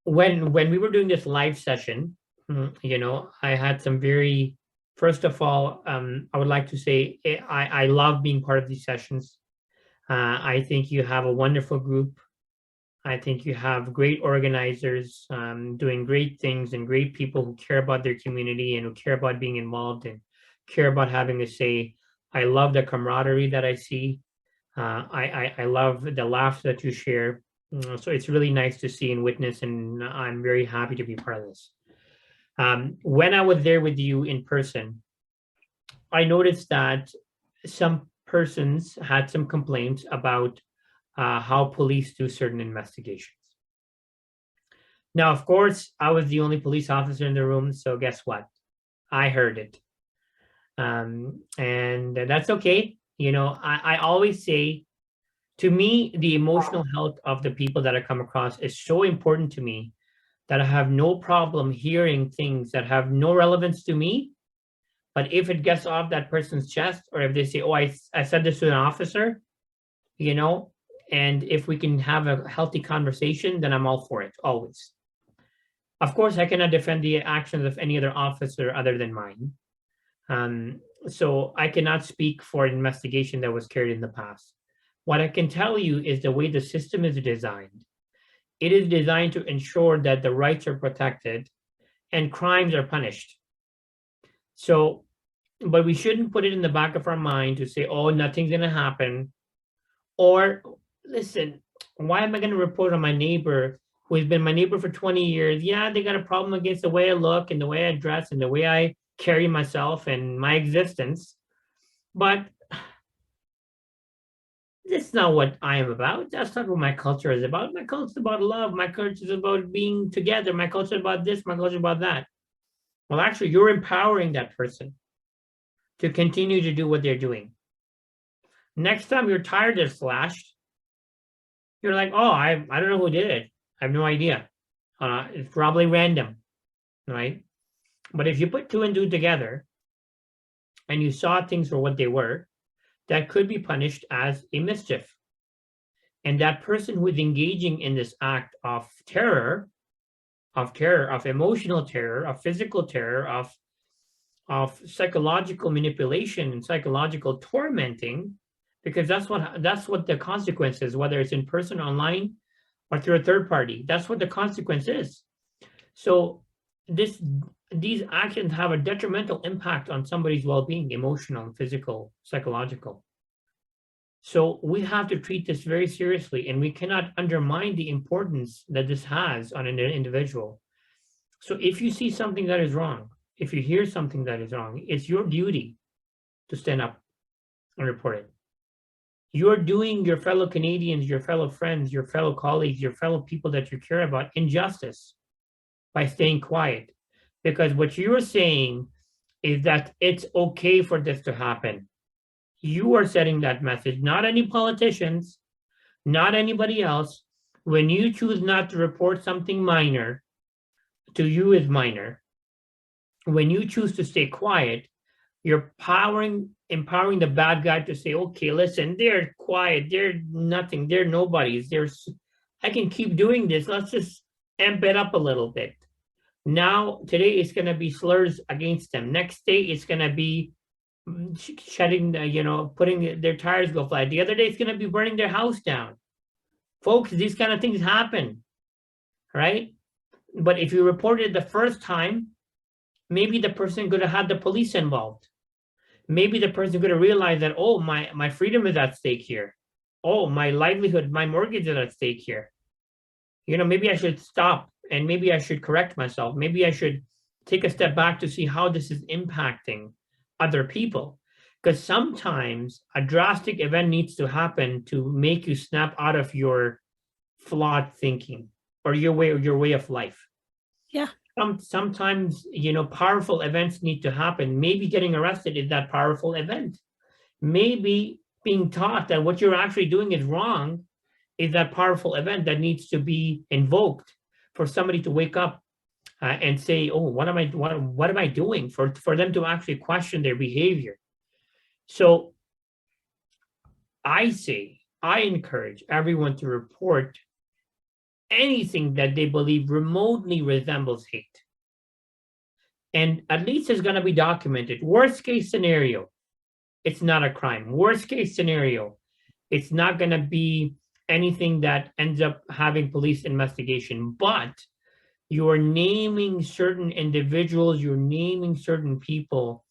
When we were doing this live session, I had some very, first of all, I would like to say I love being part of these sessions. I think you have a wonderful group. I think you have great organizers doing great things and great people who care about their community and who care about being involved and care about having a say. I love the camaraderie that I see. I love the laughs that you share. So it's really nice to see and witness, and I'm very happy to be part of this. When I was there with you in person, I noticed that some persons had some complaints about how police do certain investigations. Now, of course, I was the only police officer in the room, so guess what? I heard it. And that's okay. I always say, to me, the emotional health of the people that I come across is so important to me that I have no problem hearing things that have no relevance to me. But if it gets off that person's chest, or if they say, oh, I said this to an officer, and if we can have a healthy conversation, then I'm all for it, always. Of course, I cannot defend the actions of any other officer other than mine. So I cannot speak for an investigation that was carried in the past. What I can tell you is the way the system is designed. It is designed to ensure that the rights are protected and crimes are punished. So, but we shouldn't put it in the back of our mind to say, oh, nothing's going to happen. Or, listen, why am I going to report on my neighbor who has been my neighbor for 20 years? Yeah, they got a problem against the way I look and the way I dress and the way I carry myself and my existence. But that's not what I am about. That's not what my culture is about. My culture is about love. My culture is about being together. My culture is about this. My culture is about that. Well, actually, you're empowering that person to continue to do what they're doing. Next time your tire gets slashed, you're like, oh, I don't know who did it. I have no idea. It's probably random, right? But if you put two and two together and you saw things for what they were, that could be punished as a mischief. And that person who is engaging in this act of terror, of emotional terror, of physical terror, of psychological manipulation and psychological tormenting, because that's what the consequence is, whether it's in person, online, or through a third party. That's what the consequence is. So these actions have a detrimental impact on somebody's well-being, emotional, physical, psychological. So we have to treat this very seriously, and we cannot undermine the importance that this has on an individual. So if you see something that is wrong, if you hear something that is wrong, it's your duty to stand up and report it. You're doing your fellow Canadians, your fellow friends, your fellow colleagues, your fellow people that you care about injustice by staying quiet. Because what you're saying is that it's okay for this to happen. You are setting that message, not any politicians, not anybody else. When you choose not to report something minor, to you is minor. When you choose to stay quiet, you're empowering the bad guy to say, okay, listen, they're quiet, they're nothing, they're nobodies. I can keep doing this. Let's just amp it up a little bit. Now, today it's going to be slurs against them. Next day, it's going to be shutting, putting their tires go flat. The other day, it's going to be burning their house down. Folks, these kind of things happen, right? But if you report it the first time, maybe the person could have had the police involved. Maybe the person could have realized that, oh, my freedom is at stake here. Oh, my livelihood, my mortgage is at stake here. Maybe I should stop, and maybe I should correct myself. Maybe I should take a step back to see how this is impacting other people. Because sometimes a drastic event needs to happen to make you snap out of your flawed thinking or your way of life. Yeah. Sometimes, you know, powerful events need to happen. Maybe getting arrested is that powerful event. Maybe being taught that what you're actually doing is wrong is that powerful event that needs to be invoked for somebody to wake up and say, oh, what am I doing, for them to actually question their behavior. So I encourage everyone to report anything that they believe remotely resembles hate. And at least it's going to be documented. Worst case scenario, it's not a crime. Worst case scenario, it's not going to be anything that ends up having police investigation. But you're naming certain individuals, you're naming certain people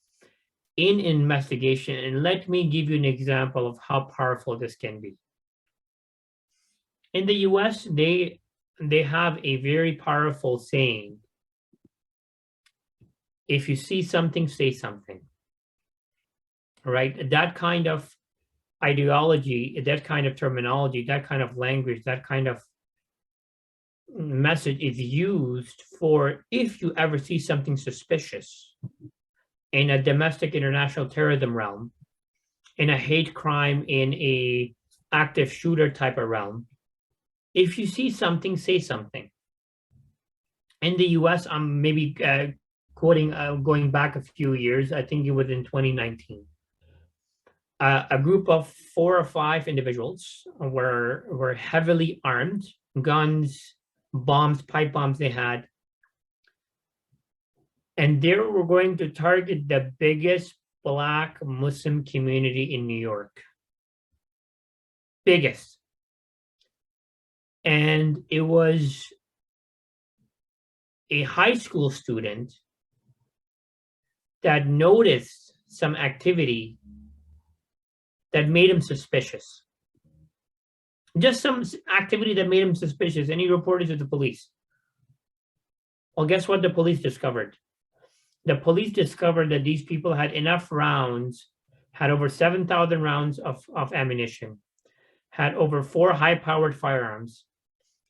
in investigation. And let me give you an example of how powerful this can be. In the US, they have a very powerful saying: if you see something, say something. Right? That kind of ideology, that kind of terminology, that kind of language, that kind of message is used for if you ever see something suspicious in a domestic international terrorism realm, in a hate crime, in a active shooter type of realm. If you see something, say something. In the US, I'm maybe quoting, going back a few years, I think it was in 2019. A group of 4 or 5 individuals were heavily armed, guns, bombs, pipe bombs they had. And they were going to target the biggest Black Muslim community in New York. Biggest. And it was a high school student that noticed some activity that made him suspicious. Just some activity that made him suspicious, and he reported to the police. Well, guess what the police discovered? The police discovered that these people had enough rounds, had over 7,000 rounds of ammunition, had over 4 high-powered firearms,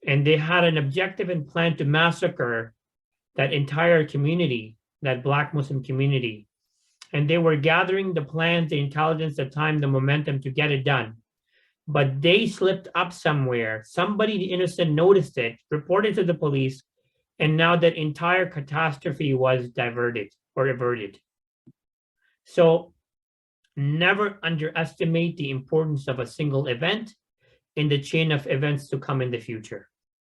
and they had an objective and plan to massacre that entire community, that Black Muslim community. And they were gathering the plans, the intelligence, the time, the momentum to get it done. But they slipped up somewhere. Somebody innocent noticed it, reported to the police, and now that entire catastrophe was diverted or averted. So never underestimate the importance of a single event in the chain of events to come in the future.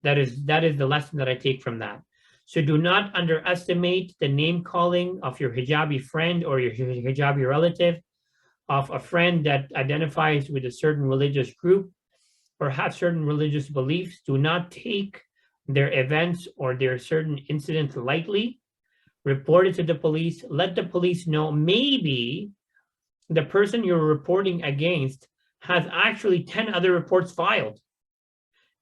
That is the lesson that I take from that. So do not underestimate the name calling of your hijabi friend or your hijabi relative, of a friend that identifies with a certain religious group or has certain religious beliefs. Do not take their events or their certain incidents lightly. Report it to the police. Let the police know maybe the person you're reporting against has actually 10 other reports filed.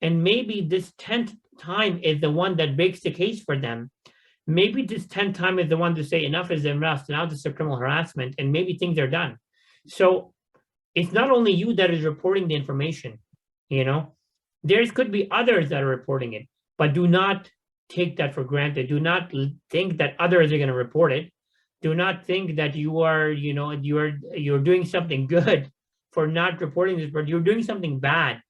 And maybe this 10th time is the one that breaks the case for them. Maybe this 10th time is the one to say enough is enough, now this is criminal harassment, and maybe things are done. So it's not only you that is reporting the information, you know, there could be others that are reporting it, but do not take that for granted. Do not think that others are going to report it. Do not think that you are, you know, you're doing something good for not reporting this, but you're doing something bad.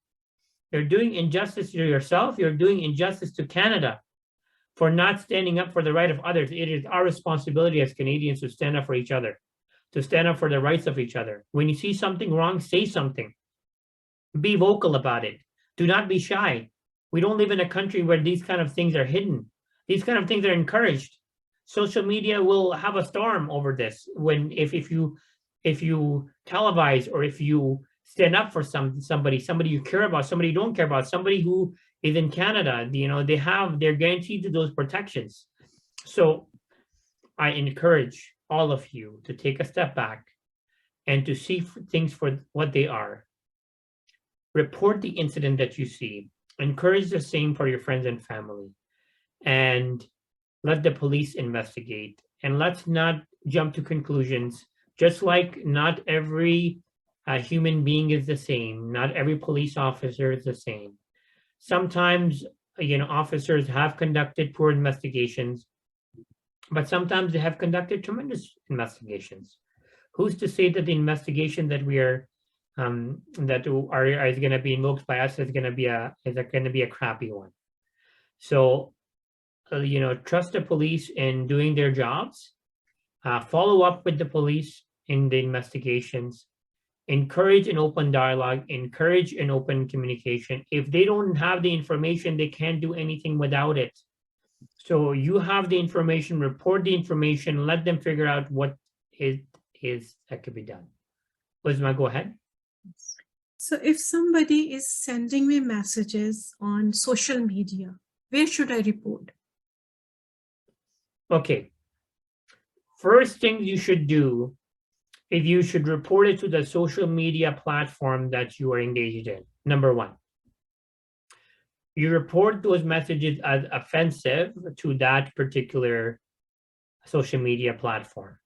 You're doing injustice to yourself. You're doing injustice to Canada for not standing up for the right of others. It is our responsibility as Canadians to stand up for each other, to stand up for the rights of each other. When you see something wrong, say something. Be vocal about it. Do not be shy. We don't live in a country where these kind of things are hidden. These kind of things are encouraged. Social media will have a storm over this when if you televise or if you stand up for somebody you care about, somebody you don't care about, somebody who is in Canada, you know, they're guaranteed to those protections. So I encourage all of you to take a step back and to see things for what they are. Report the incident that you see. Encourage the same for your friends and family. And let the police investigate, and let's not jump to conclusions. Just like not every human being is the same, not every police officer is the same. Sometimes, officers have conducted poor investigations, but sometimes they have conducted tremendous investigations. Who's to say that the investigation that we are is going to be invoked by us is going to be a crappy one? So, trust the police in doing their jobs. Follow up with the police in the investigations. Encourage an open dialogue. Encourage an open communication. If they don't have the information, they can't do anything without it. So you have the information, report the information, let them figure out what it is that could be done. Uzma, go ahead. So if somebody is sending me messages on social media, where should I report? Okay. First thing you should do, if you should report it to the social media platform that you are engaged in. Number one, you report those messages as offensive to that particular social media platform.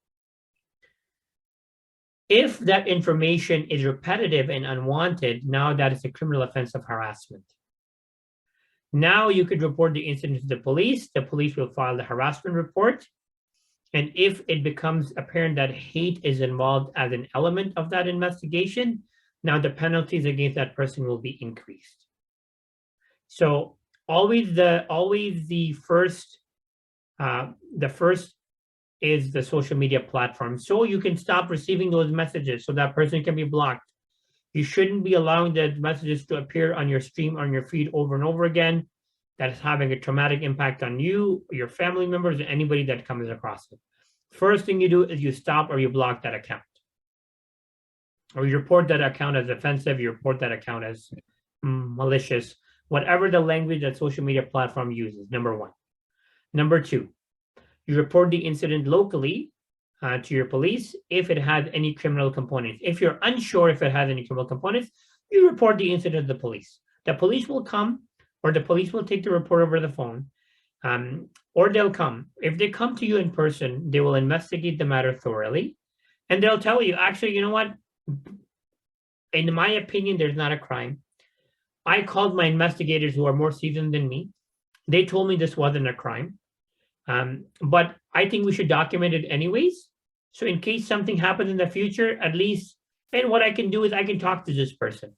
If that information is repetitive and unwanted, now that is a criminal offense of harassment. Now you could report the incident to the police will file the harassment report. And if it becomes apparent that hate is involved as an element of that investigation, now the penalties against that person will be increased. So always the first is the social media platform. So you can stop receiving those messages so that person can be blocked. You shouldn't be allowing the messages to appear on your stream, on your feed over and over again. That is having a traumatic impact on you, your family members, or anybody that comes across it. First thing you do is you stop or you block that account. Or you report that account as offensive, you report that account as malicious, whatever the language that social media platform uses, number one. Number two, you report the incident locally to your police if it has any criminal components. If you're unsure if it has any criminal components, you report the incident to the police. The police will come, or the police will take the report over the phone, or they'll come. If they come to you in person, they will investigate the matter thoroughly, and they'll tell you, actually, you know what? In my opinion, there's not a crime. I called my investigators who are more seasoned than me. They told me this wasn't a crime. But I think we should document it anyways. So in case something happens in the future, at least, and what I can do is I can talk to this person.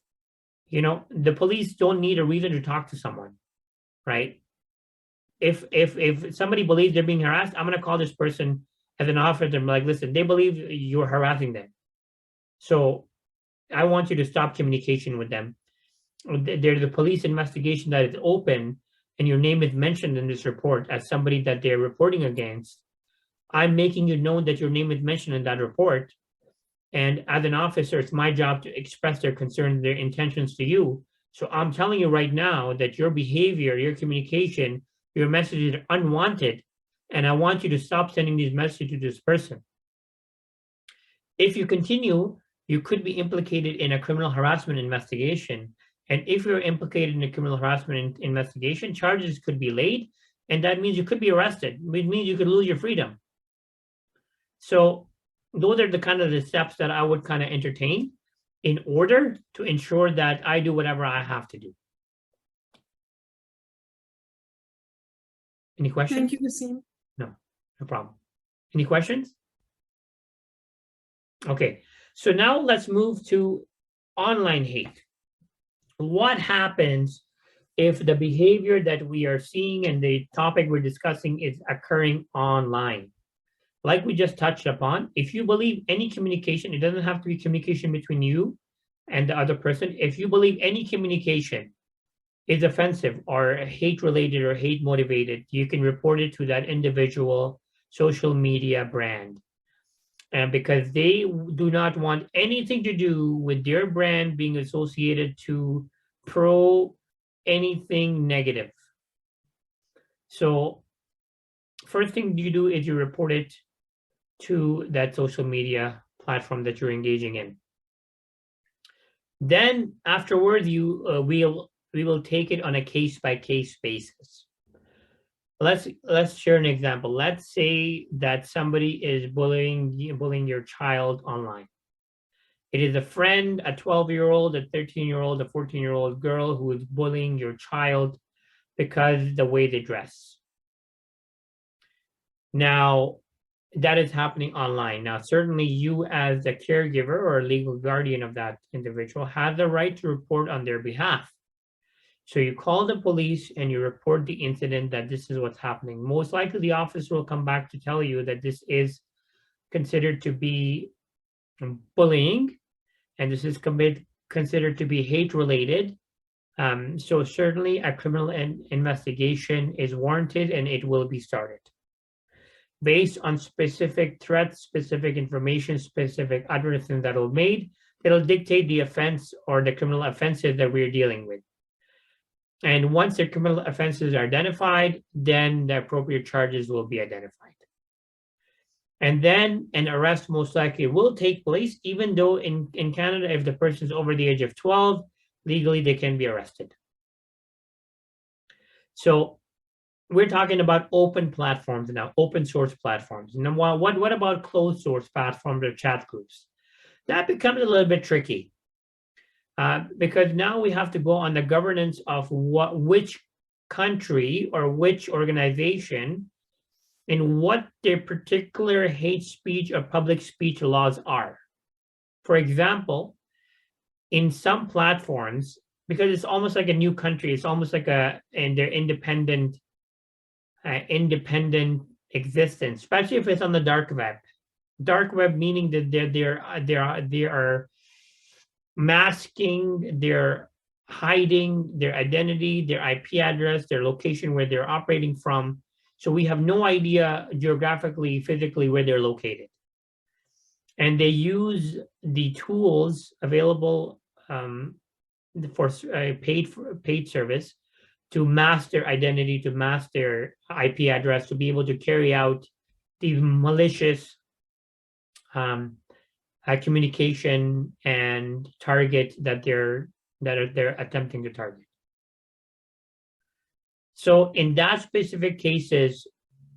The police don't need a reason to talk to someone, right? If somebody believes they're being harassed, I'm going to call this person as an officer and be like, listen, they believe you're harassing them. So I want you to stop communication with them. There's a police investigation that is open, and your name is mentioned in this report as somebody that they're reporting against. I'm making you know that your name is mentioned in that report. And as an officer, it's my job to express their concerns, their intentions to you. So I'm telling you right now that your behavior, your communication, your messages are unwanted. And I want you to stop sending these messages to this person. If you continue, you could be implicated in a criminal harassment investigation. And if you're implicated in a criminal harassment investigation, charges could be laid, and that means you could be arrested. It means you could lose your freedom. So those are the kind of the steps that I would kind of entertain in order to ensure that I do whatever I have to do. Any questions? Thank you, Waseem. No problem. Any questions? Okay, so now let's move to online hate. What happens if the behavior that we are seeing and the topic we're discussing is occurring online? Like we just touched upon, if you believe any communication, it doesn't have to be communication between you and the other person. If you believe any communication is offensive or hate-related or hate-motivated, you can report it to that individual social media brand. And because they do not want anything to do with their brand being associated to pro anything negative. So first thing you do is you report it to that social media platform that you're engaging in. Then afterwards, we will take it on a case-by-case basis. let's share an example. Let's say that somebody is bullying your child online. It is a friend, a 12-year-old, a 13-year-old, a 14-year-old girl who is bullying your child because the way they dress. Now, that is happening online. Now, certainly you as a caregiver or a legal guardian of that individual have the right to report on their behalf. So you call the police and you report the incident that this is what's happening. Most likely the officer will come back to tell you that this is considered to be bullying and this is considered to be hate related. So certainly a criminal investigation is warranted and it will be started. Based on specific threats, specific information, specific advertisements that will be made, it'll dictate the offense or the criminal offenses that we're dealing with. And once the criminal offenses are identified, then the appropriate charges will be identified. And then an arrest most likely will take place, even though in Canada, if the person is over the age of 12, legally they can be arrested. So we're talking about open platforms now, open source platforms. And what about closed source platforms or chat groups? That becomes a little bit tricky because now we have to go on the governance of which country or which organization and what their particular hate speech or public speech laws are. For example, in some platforms, because it's almost like a new country, it's almost like their independent existence, especially if it's on the dark web. Dark web meaning that they are masking, they're hiding their identity, their IP address, their location where they're operating from. So we have no idea geographically, physically where they're located. And they use the tools available for paid service to mask their identity, to mask their IP address, to be able to carry out these malicious communication and target that they're attempting to target. So in that specific cases,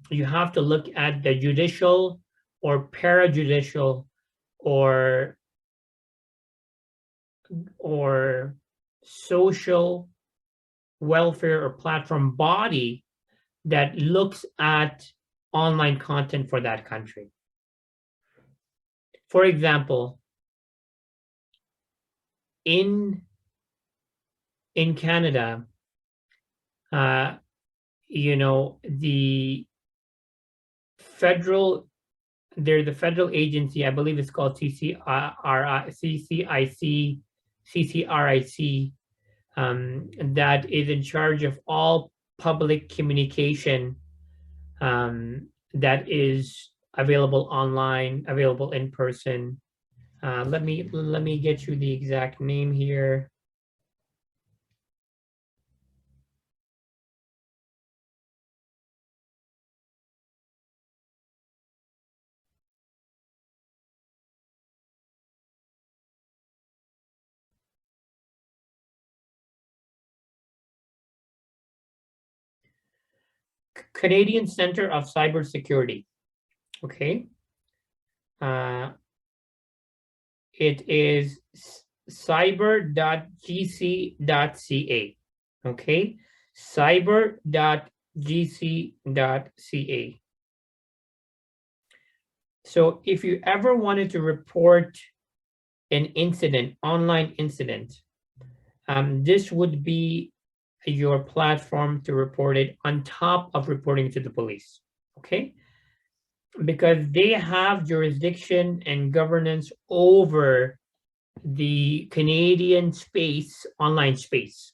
you have to look at the judicial or parajudicial or social welfare or platform body that looks at online content for that country. For example, in Canada, there's the federal agency, I believe it's called CCRIC, that is in charge of all public communication that is available online, available in person. Let me get you the exact name here. Canadian Center of Cybersecurity. Okay. It is cyber.gc.ca. Okay. cyber.gc.ca. So if you ever wanted to report an incident, online incident, this would be your platform to report it on top of reporting to the police, okay? Because they have jurisdiction and governance over the Canadian space, online space.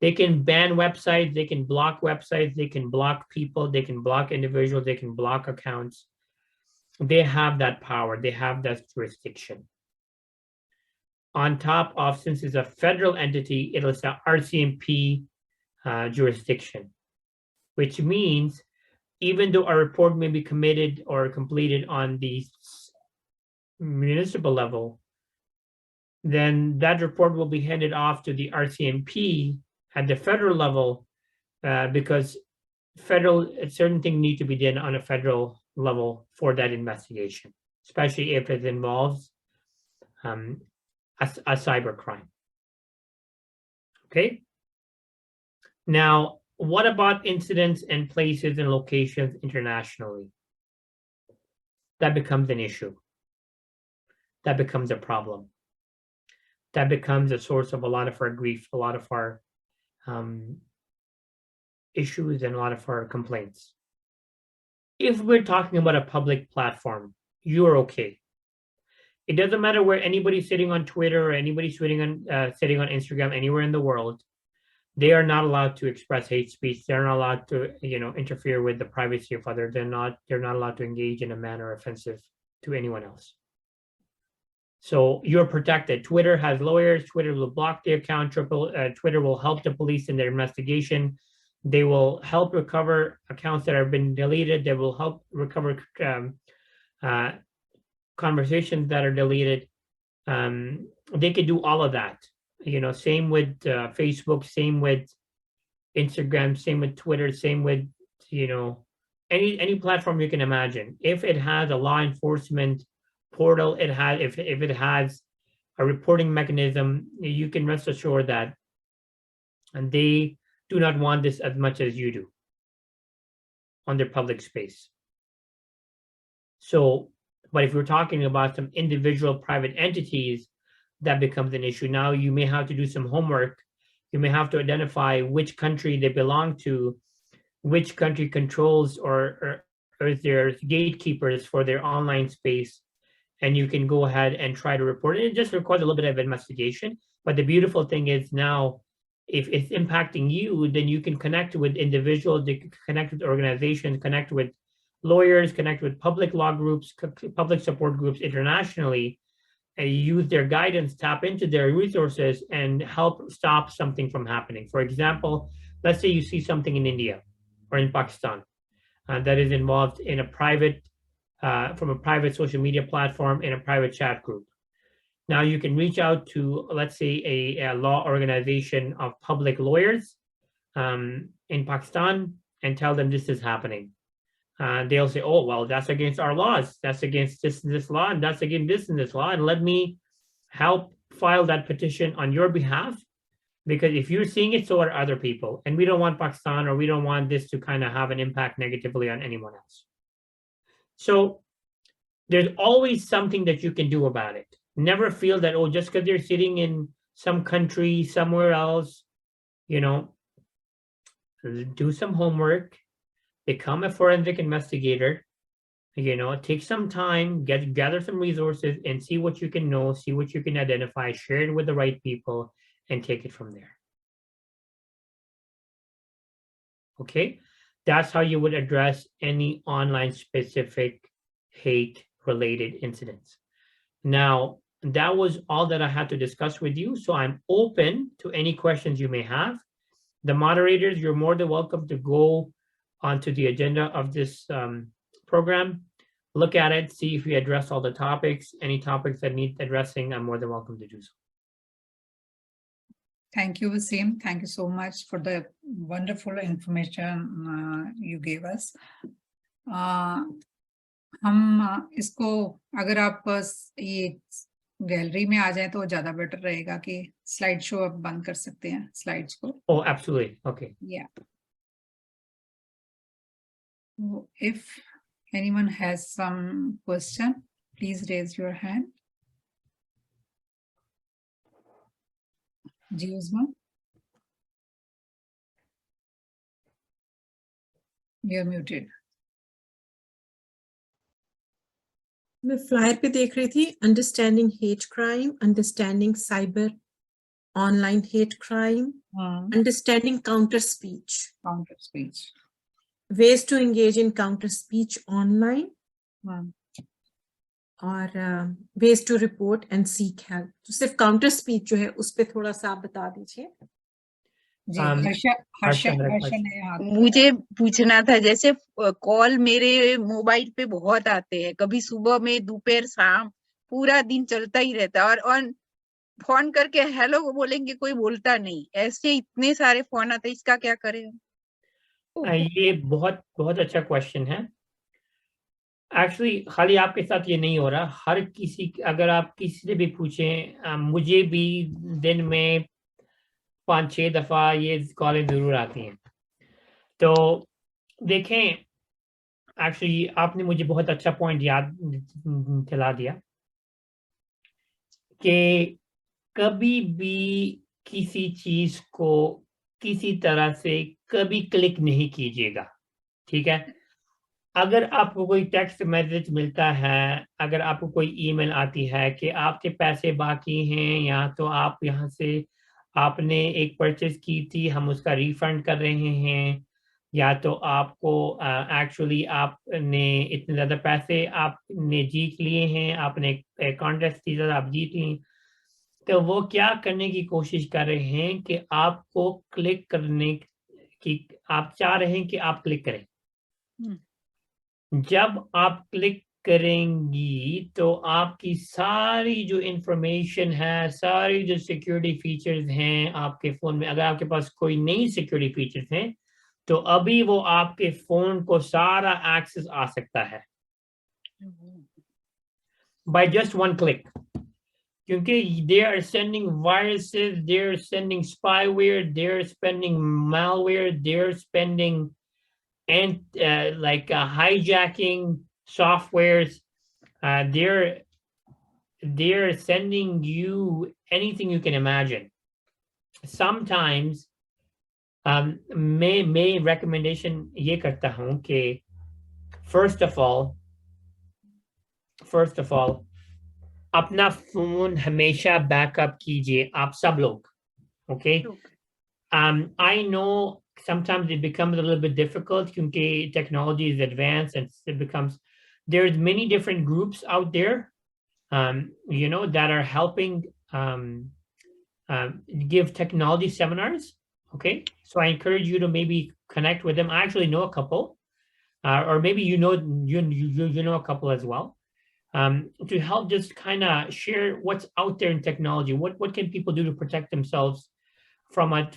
They can ban websites, they can block websites, they can block people, they can block individuals, they can block accounts. They have that power, they have that jurisdiction. On top of, since it's a federal entity, it is the RCMP jurisdiction, which means even though a report may be committed or completed on the municipal level, then that report will be handed off to the RCMP at the federal level because certain things need to be done on a federal level for that investigation, especially if it involves a cyber crime. Okay. Now, what about incidents and places and locations internationally? That becomes an issue. That becomes a problem. That becomes a source of a lot of our grief, a lot of our issues, and a lot of our complaints. If we're talking about a public platform, you're okay. It doesn't matter where anybody's sitting on Twitter or anybody's sitting on Instagram anywhere in the world. They are not allowed to express hate speech. They're not allowed to, interfere with the privacy of others. They're not allowed to engage in a manner offensive to anyone else. So you're protected. Twitter has lawyers. Twitter will block the account. Twitter will help the police in their investigation. They will help recover accounts that have been deleted. They will help recover conversations that are deleted. They could do all of that. Same with Facebook, same with Instagram, same with Twitter, same with, any platform you can imagine. If it has a law enforcement portal, if it has a reporting mechanism, you can rest assured that, and they do not want this as much as you do on their public space. So, but if we're talking about some individual private entities, that becomes an issue. Now you may have to do some homework. You may have to identify which country they belong to, which country controls or is there gatekeepers for their online space, and you can go ahead and try to report it. It just requires a little bit of investigation. But the beautiful thing is now, if it's impacting you, then you can connect with individuals, connect with organizations, connect with lawyers, connect with public law groups, public support groups internationally, and use their guidance, tap into their resources, and help stop something from happening. For example, let's say you see something in India or in Pakistan that is involved in a private, from a private social media platform in a private chat group. Now you can reach out to, let's say, a law organization of public lawyers in Pakistan and tell them this is happening. They'll say, oh, well, that's against our laws. That's against this law, and that's against this and this law. And let me help file that petition on your behalf, because if you're seeing it, so are other people. And we don't want Pakistan, or we don't want this to kind of have an impact negatively on anyone else. So there's always something that you can do about it. Never feel that, oh, just because they're sitting in some country somewhere else, do some homework. Become a forensic investigator, take some time, gather some resources, and see what you can know, see what you can identify, share it with the right people, and take it from there. Okay, that's how you would address any online specific hate-related incidents. Now, that was all that I had to discuss with you, so I'm open to any questions you may have. The moderators, you're more than welcome to go onto the agenda of this program, look at it, see if we address all the topics. Any topics that need addressing, I'm more than welcome to do so. Thank you, Waseem. Thank you so much for the wonderful information you gave us. हम इसको, अगर आप ये gallery में आ जाए तो ज़्यादा better रहेगा कि स्लाइड शो आप बंद कर सकते हैं स्लाइड्स को. Oh, absolutely. Okay. Yeah. If anyone has some question, please raise your hand. Giusma, you're muted. मैं फ्लायर पे देख रही थी, understanding hate crime, understanding cyber online hate crime, understanding counter speech, ways to engage in counter speech online, और ways to report and seek help. तो सिर्फ counter speech जो है उस पे थोड़ा सा आप बता दीजिए. मुझे पूछना था, जैसे कॉल मेरे मोबाइल पे बहुत आते हैं, कभी सुबह में, दोपहर, शाम, पूरा दिन चलता ही रहता है, और फोन करके हेलो बोलेंगे, कोई बोलता नहीं, ऐसे इतने सारे फोन आते हैं, इसका क्या करें? ये बहुत बहुत अच्छा क्वेश्चन है। एक्चुअली खाली आपके साथ ये नहीं हो रहा, हर किसी, अगर आप किसी से भी पूछें, मुझे भी दिन में 5-6 दफा ये कॉलें जरूर आती हैं। तो देखें, एक्चुअली आपने मुझे बहुत अच्छा पॉइंट याद दिला दिया कि कभी भी किसी चीज को किसी तरह से कभी क्लिक नहीं कीजिएगा, ठीक है? अगर आपको कोई टेक्स्ट मैसेज मिलता है, अगर आपको कोई ईमेल आती है कि आपके पैसे बाकी हैं, या तो आप यहाँ से आपने एक परचेज की थी, हम उसका रिफंड कर रहे हैं, या तो आपको एक्चुअली आपने इतने ज्यादा पैसे आपने जीत लिए हैं, आपने कॉन्टेस्ट थी, आप जीत ली, तो वो क्या करने की कोशिश कर रहे हैं कि आपको क्लिक करने की, आप चाह रहे हैं कि आप क्लिक करें। जब आप क्लिक करेंगी तो आपकी सारी जो इंफॉर्मेशन है, सारी जो सिक्योरिटी फीचर्स हैं आपके फोन में, अगर आपके पास कोई नई सिक्योरिटी फीचर्स हैं तो अभी वो आपके फोन को सारा एक्सेस आ सकता है बाय जस्ट वन क्लिक, क्योंकि they are sending viruses, they're sending spyware, they're spending malware, they're spending and hijacking softwares. They're sending you anything you can imagine. Sometimes मैं recommendation ये करता हूँ कि first of all अपना phone हमेशा backup कीजिए, आप सब लोग, okay? I know sometimes it becomes a little bit difficult because technology is advanced and it becomes, there's many different groups out there, that are helping give technology seminars. Okay, so I encourage you to maybe connect with them. I actually know a couple, or maybe you know a couple as well, to help just kind of share what's out there in technology. What can people do to protect themselves from a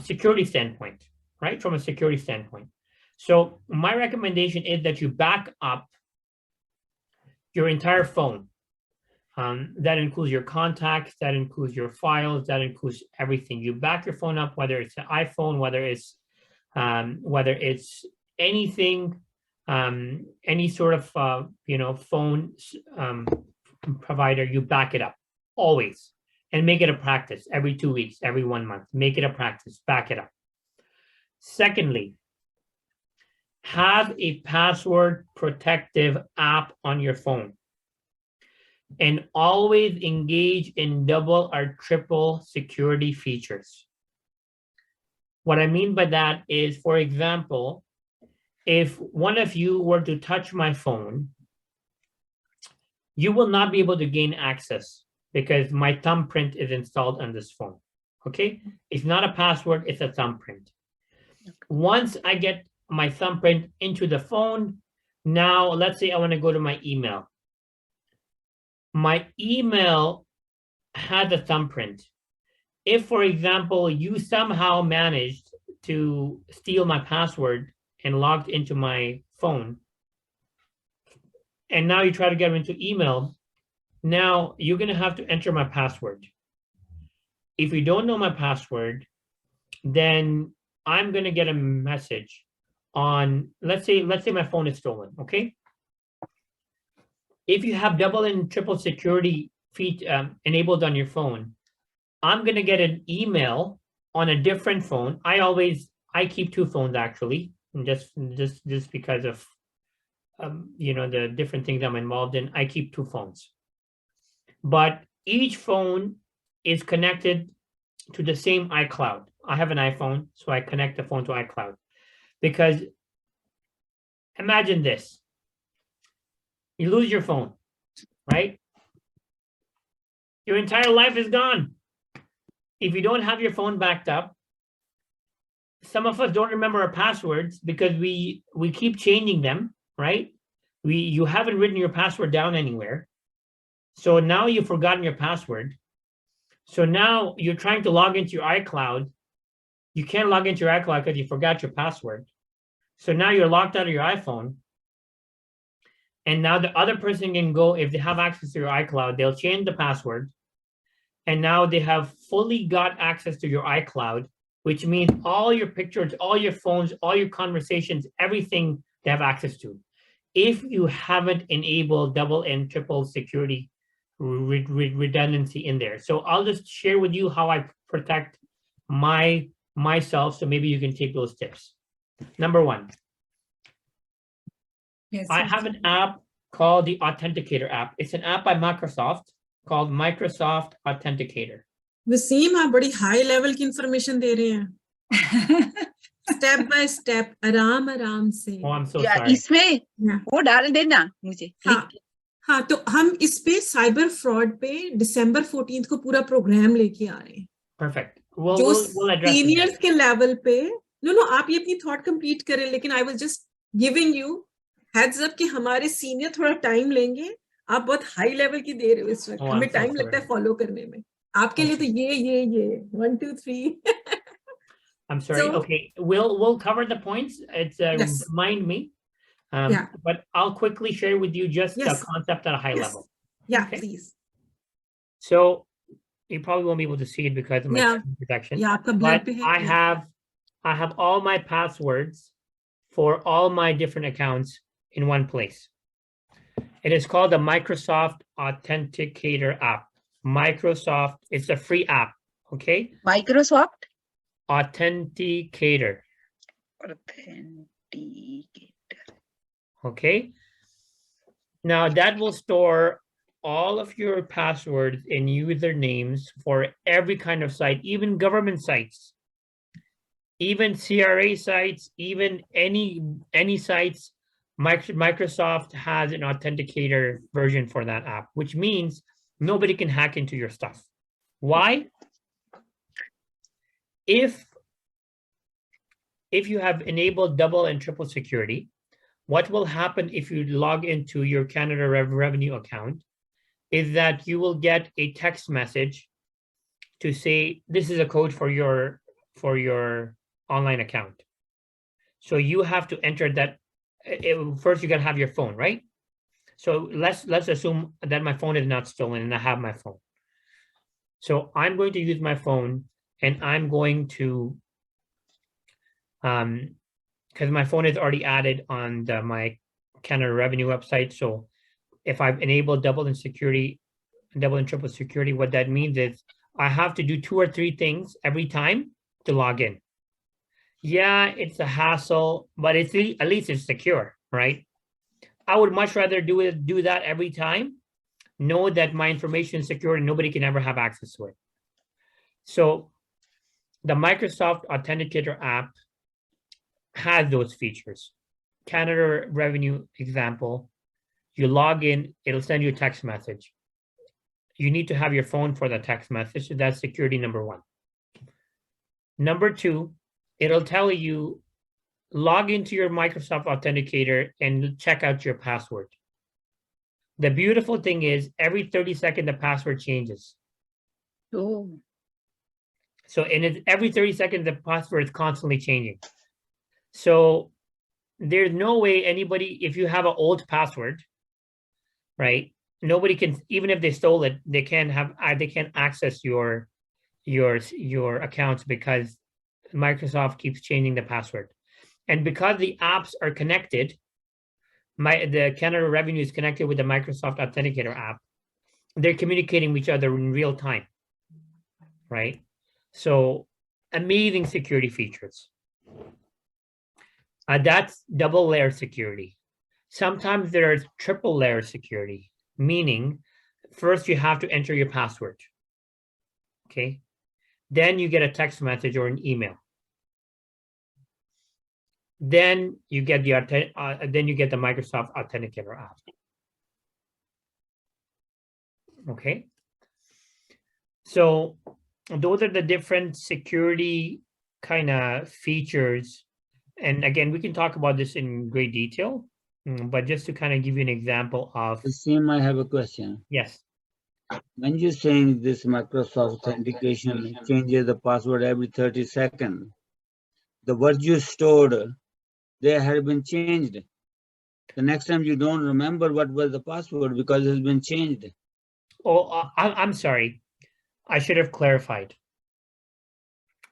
security standpoint, right? From a security standpoint. So my recommendation is that you back up your entire phone. That includes your contacts, that includes your files, that includes everything. You back your phone up, whether it's an iPhone, whether it's anything, any sort of phone provider. You back it up always. And make it a practice every 2 weeks, every 1 month. Make it a practice, back it up. Secondly, have a password protective app on your phone. And always engage in double or triple security features. What I mean by that is, for example, if one of you were to touch my phone, you will not be able to gain access, because my thumbprint is installed on this phone, okay? It's not a password, it's a thumbprint. Once I get my thumbprint into the phone, now let's say I want to go to my email. My email has a thumbprint. If, for example, you somehow managed to steal my password and logged into my phone, and now you try to get into email, now you're going to have to enter my password. If you don't know my password, then I'm going to get a message on, let's say my phone is stolen, okay? If you have double and triple security enabled on your phone, I'm going to get an email on a different phone. I keep 2 phones actually, just because of the different things I'm involved in. I keep 2 phones. But each phone is connected to the same iCloud. I have an iPhone, so I connect the phone to iCloud. Because imagine this. You lose your phone, right? Your entire life is gone. If you don't have your phone backed up, some of us don't remember our passwords because we keep changing them, right? You haven't written your password down anywhere. So now you've forgotten your password. So now you're trying to log into your iCloud. you can't log into your iCloud because you forgot your password. So now you're locked out of your iPhone. And now the other person can go, if they have access to your iCloud, they'll change the password. And now they have fully got access to your iCloud, which means all your pictures, all your phones, all your conversations, everything they have access to. If you haven't enabled double and triple security redundancy in there. So I'll just share with you how I protect myself. So maybe you can take those tips. Number one, Yes. I have an app called the Authenticator app. It's an app by Microsoft called Microsoft Authenticator. Wasim आप बड़ी high level की information दे रहे हैं step by step आराम से Oh, I'm so या sorry. इसमें Yeah. वो डाल देना मुझे हाँ, हाँ तो हम इस पे साइबर फ्रॉड पे दिसंबर 14 को पूरा प्रोग्राम लेके आ रहे हैं Perfect. We'll address it. Seniors के लेवल पे नो आप ये अपनी थॉट कंप्लीट करें लेकिन I was just giving you heads up कि हमारे सीनियर थोड़ा टाइम लेंगे आप बहुत हाई लेवल की दे रहे हो इस वक्त Oh, हमें I'm so टाइम लगता है sorry. फॉलो करने में आपके लिए तो ये 1 2 3 I'm sorry. So- Okay, we'll cover the points. It's Yes. remind me. Yeah. But I'll quickly share with you just the Yes. concept at a high Yes. level. Yeah, Okay. please. So you probably won't be able to see it because of my Yeah. screen protection. Yeah, आपका blood But पे है. I Yeah. have all my passwords for all my different accounts in one place. It is called the Microsoft Authenticator app. Microsoft, it's a free app. Okay. Microsoft Authenticator. Okay. Now that will store all of your passwords and usernames for every kind of site, even government sites, even CRA sites, even any sites. Microsoft has an authenticator version for that app, which means nobody can hack into your stuff. Why? If you have enabled double and triple security, what will happen if you log into your Canada Revenue account is that you will get a text message to say this is a code for your online account. So you have to enter that. First, you gotta have your phone, right? So let's assume that my phone is not stolen and I have my phone. So I'm going to use my phone and I'm going to because my phone is already added on my Canada Revenue website. So if I've enabled double and triple security, what that means is I have to do 2 or 3 things every time to log in. Yeah, it's a hassle, but at least it's secure, right? I would much rather do that every time, know that my information is secure and nobody can ever have access to it. So the Microsoft Authenticator app has those features. Canada Revenue example, you log in, it'll send you a text message. You need to have your phone for the text message. So that's security number 1. Number 2, it'll tell you, log into your Microsoft Authenticator and check out your password. The beautiful thing is every 30 seconds, the password changes. Oh. So every 30 seconds, the password is constantly changing. So there's no way anybody, if you have an old password, right? Nobody can, even if they stole it, they can't access your accounts because Microsoft keeps changing the password. And because the apps are connected, the Canada Revenue is connected with the Microsoft Authenticator app. They're communicating with each other in real time, right? So amazing security features. That's double layer security. Sometimes there's triple layer security, meaning first you have to enter your password. Okay. Then you get a text message or an email. Then you get the Microsoft Authenticator app. Okay. So those are the different security kind of features. And again, we can talk about this in great detail, but just to kind of give you an example of. Waseem, I have a question. Yes. When you're saying this Microsoft authentication changes the password every 30 seconds, the words you stored, they have been changed. The next time you don't remember what was the password because it has been changed. Oh, I'm sorry. I should have clarified.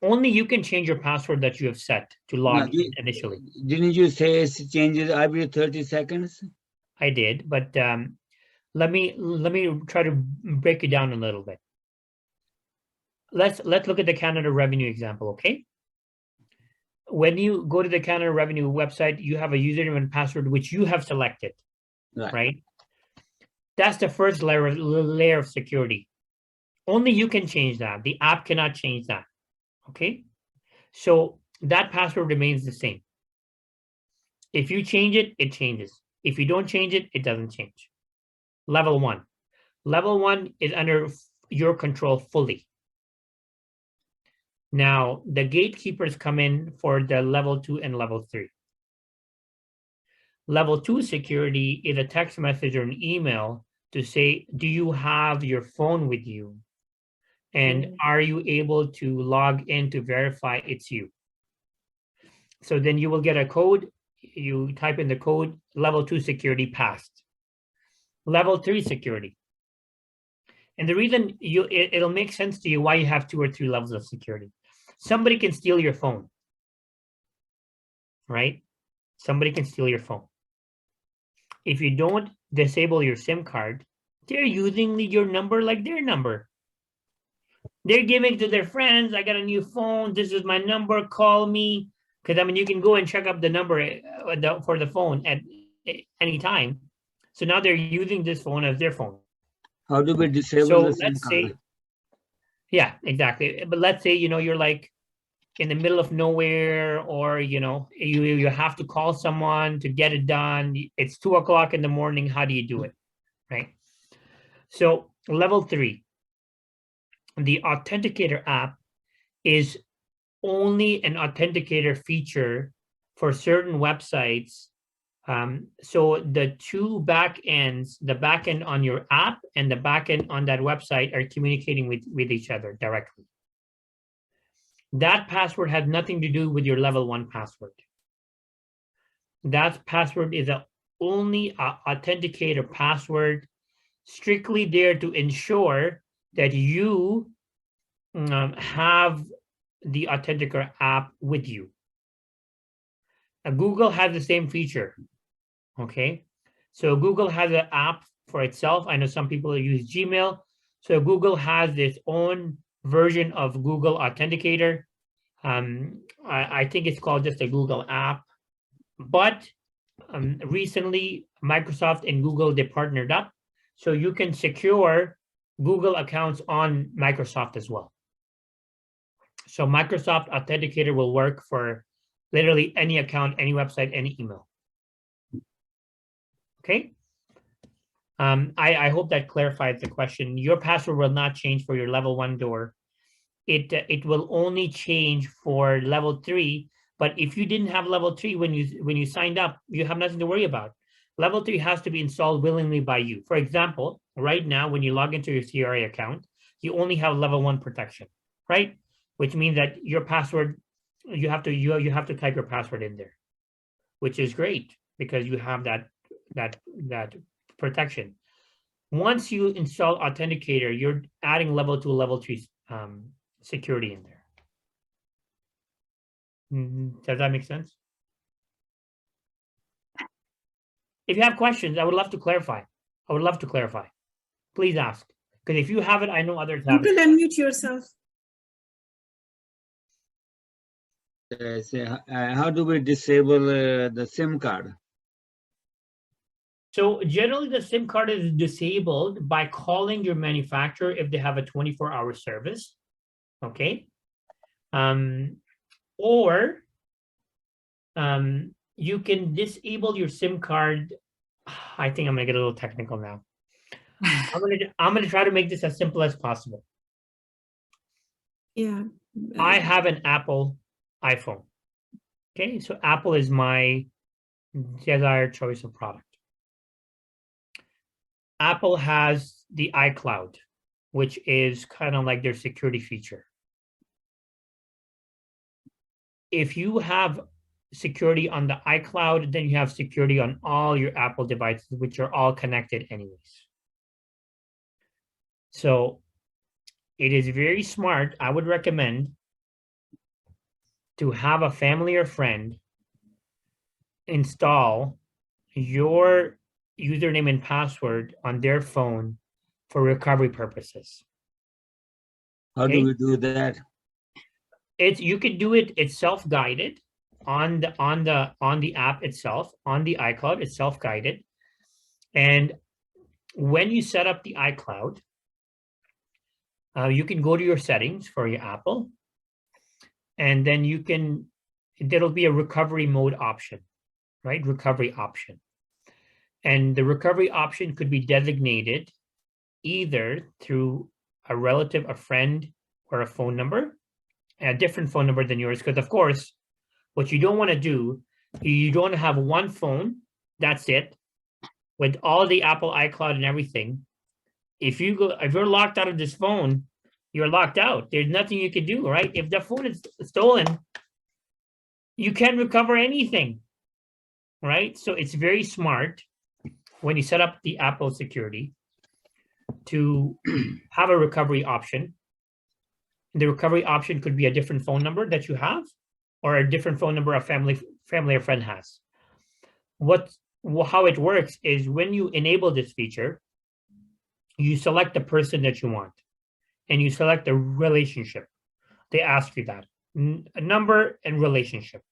Only you can change your password that you have set to log in initially. Didn't you say it changes every 30 seconds? I did, but let me try to break it down a little bit. Let's look at the Canada Revenue example, okay? When you go to the Canada Revenue website, you have a username and password which you have selected, right? That's the first layer of security. Only you can change that. The app cannot change that, okay? So that password remains the same. If you change it, it changes. If you don't change it, it doesn't change. Level 1. Level 1 is under your control fully. Now, the gatekeepers come in for the level 2 and level 3. Level 2 security is a text message or an email to say, do you have your phone with you? And are you able to log in to verify it's you? So then you will get a code. You type in the code, level 2 security passed. Level 3 security. And the reason it'll make sense to you why you have 2 or 3 levels of security. Somebody can steal your phone, right? Somebody can steal your phone. If you don't disable your SIM card, they're using your number like their number. They're giving it to their friends. I got a new phone. This is my number. Call me. Because, I mean, you can go and check up the number for the phone at any time. So now they're using this phone as their phone. How do we disable the SIM let's card? say, yeah, exactly. But let's say, you're like in the middle of nowhere, or, you have to call someone to get it done. It's 2 o'clock in the morning. How do you do it, right? So level 3, the authenticator app is only an authenticator feature for certain websites. So the 2 backends, the backend on your app and the backend on that website, are communicating with each other directly. That password has nothing to do with your level 1 password. That password is the only authenticator password, strictly there to ensure that you have the authenticator app with you. Google has the same feature, okay? So Google has an app for itself. I know some people use Gmail. So Google has its own version of Google Authenticator. I think it's called just a Google app. But recently, Microsoft and Google, they partnered up. So you can secure Google accounts on Microsoft as well. So Microsoft Authenticator will work for literally any account, any website, any email. Okay. I hope that clarifies the question. Your password will not change for your level 1 door. It will only change for level 3. But if you didn't have level 3 when you signed up, you have nothing to worry about. Level 3 has to be installed willingly by you. For example, right now, when you log into your CRA account, you only have level 1 protection, right? Which means that your password, you have to type your password in there, which is great because you have that protection. Once you install Authenticator, you're adding level 2, level 3 security in there. Does that make sense? If you have questions, I would love to clarify. Please ask. Because if you have it, I know others have it. You can unmute yourself. How do we disable the SIM card? So generally, the SIM card is disabled by calling your manufacturer if they have a 24-hour service. Okay. Or you can disable your SIM card. I think I'm gonna get a little technical now. I'm gonna try to make this as simple as possible. Yeah. I have an Apple iPhone. Okay, so Apple is my desired choice of product. Apple has the iCloud, which is kind of like their security feature. if you have security on the iCloud, then you have security on all your Apple devices, which are all connected anyways. So it is very smart. I would recommend to have a family or friend install your username and password on their phone for recovery purposes. How do we do that? You could do it. It's self-guided on the app itself, on the iCloud. It's self-guided, and when you set up the iCloud, you can go to your settings for your Apple, and then there'll be a recovery mode option, right? Recovery option, and the recovery option could be designated either through a relative, a friend, or a phone number, a different phone number than yours. Because of course, what you don't want to do, you don't want to have one phone, that's it, with all the Apple iCloud and everything. If you're locked out of this phone, you're locked out. There's nothing you can do, right? If the phone is stolen, you can't recover anything, right? So it's very smart when you set up the Apple security to have a recovery option. The recovery option could be a different phone number that you have, or a different phone number a family or friend has. How it works is when you enable this feature, you select the person that you want, and you select the relationship. They ask you that, a number and relationship.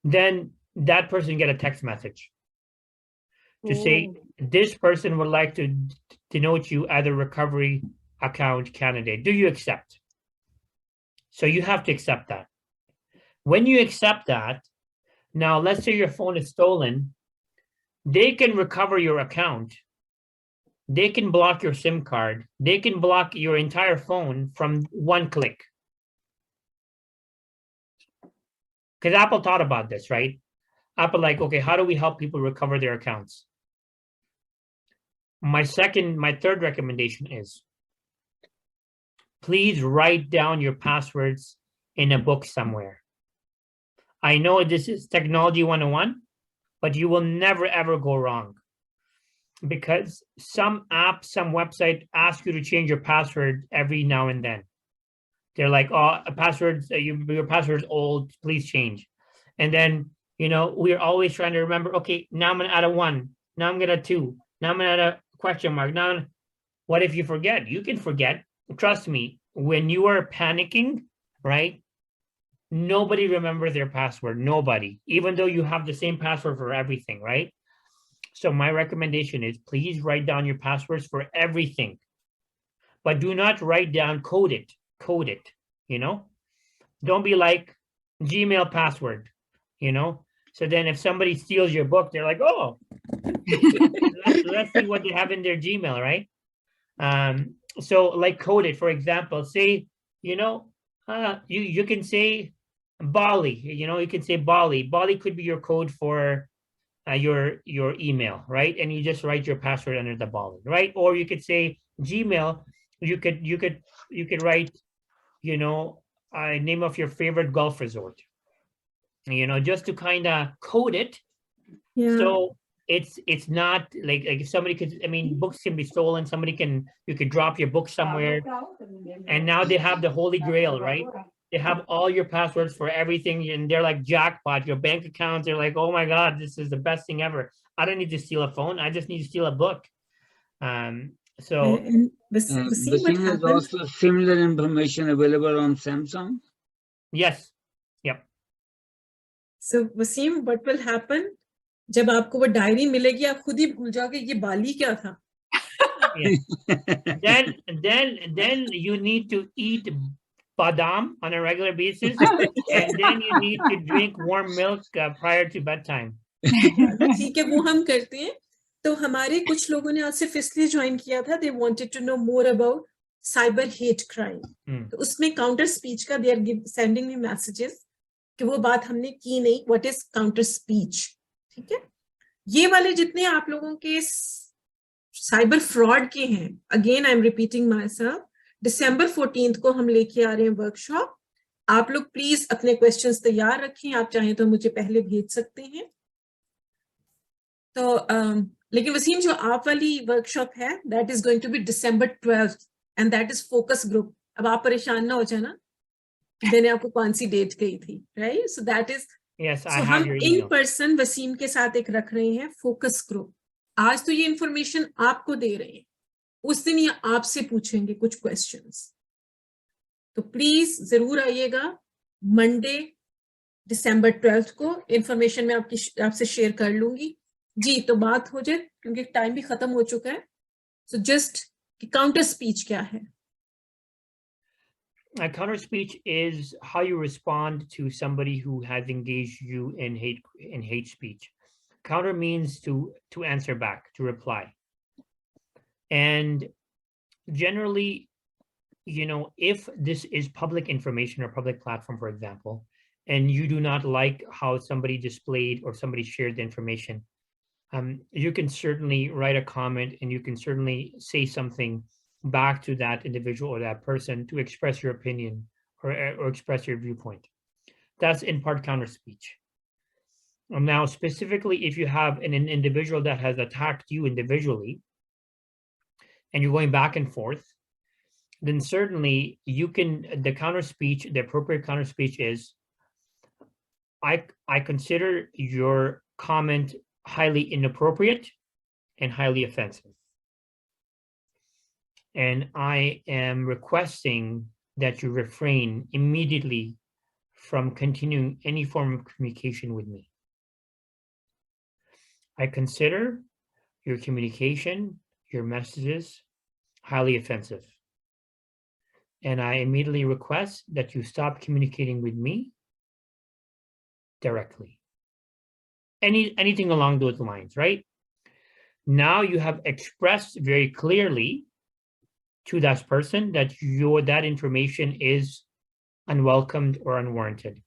Then that person get a text message to say, this person would like to denote you as a recovery account candidate. Do you accept? So you have to accept that. When you accept that, now let's say your phone is stolen, they can recover your account. They can block your SIM card. They can block your entire phone from one click. Because Apple thought about this, right? Apple okay, how do we help people recover their accounts? My third recommendation is, please write down your passwords in a book somewhere. I know this is technology 101, but you will never ever go wrong, because some app, some website ask you to change your password every now and then. They're like, oh, your password's old, please change. And then, we're always trying to remember, okay, now I'm gonna add a 1, now I'm gonna add 2, now I'm gonna add a question mark. Now, what if you forget? You can forget. Trust me, when you are panicking, right? Nobody remembers their password, nobody, even though you have the same password for everything, right? So my recommendation is, please write down your passwords for everything, but do not write down, code it, Don't be like Gmail password, So then if somebody steals your book, they're like, oh, let's see what they have in their Gmail, right? So like code it, for example, say, you can say Bali, you can say Bali. Bali could be your code for your email, right? And you just write your password under the Bali, right? Or you could say Gmail. You could write, a name of your favorite golf resort, just to kind of code it. Yeah. So it's not like if somebody books can be stolen. You could drop your book somewhere, and now they have the holy grail, right? They have all your passwords for everything, and they're like jackpot. Your bank accounts, they're like, oh my God, this is the best thing ever. I don't need to steal a phone. I just need to steal a book. So Waseem has also similar information available on Samsung. Yes. Yep. So Waseem, what will happen? जब आपको वो diary मिलेगी, आप खुद ही भूल जाओगे ये बाली क्या था. Then you need to eat badam on a regular basis, and then you need to drink warm milk prior to bedtime. ठीक है, वो हम करते हैं. तो हमारे कुछ लोगों ने आज सिर्फ इसलिए ज्वाइन किया था, they wanted to know more about cyber hate crime. तो उसमें counter speech का they are sending me messages कि वो बात हमने की नहीं. What is counter speech? ठीक है, ये वाले जितने आप लोगों के साइबर फ्रॉड के हैं, again I am repeating my self, December 14th को हम लेके आ रहे हैं वर्कशॉप, आप लोग प्लीज अपने क्वेश्चंस तैयार रखें, आप चाहें तो मुझे पहले भेज सकते हैं। तो लेकिन वसीम, जो आप वाली वर्कशॉप है that is going to be December 12th and that is focus group. अब आप परेशान ना हो जाना कि मैंने आपको कौन सी डेट कही थी, right? So that is Yes, I so have हम your in email. Person Wasim के साथ एक रख रहे हैं फोकस ग्रुप। आज तो ये इंफॉर्मेशन आपको दे रहे हैं, उस दिन ये आपसे पूछेंगे कुछ क्वेश्चंस। तो प्लीज जरूर आइएगा मंडे December 12th को। इंफॉर्मेशन मैं आपसे शेयर कर लूंगी जी। तो बात हो जाए क्योंकि टाइम भी खत्म हो चुका है। सो जस्ट काउंटर स्पीच क्या है? Counter speech is how you respond to somebody who has engaged you in hate speech. Counter means to answer back, to reply. And generally, you know, if this is public information or public platform, for example, and you do not like how somebody displayed or somebody shared the information, you can certainly write a comment and you can certainly say something back to that individual or that person to express your opinion or express your viewpoint. That's in part counter speech. Now, specifically, if you have an individual that has attacked you individually and you're going back and forth, then certainly you can, the counter speech, the appropriate counter speech is, I consider your comment highly inappropriate and highly offensive. And I am requesting that you refrain immediately from continuing any form of communication with me. I consider your communication, your messages, highly offensive. And I immediately request that you stop communicating with me directly. Anything along those lines, right? Now you have expressed very clearly to that person that that information is unwelcomed or unwarranted.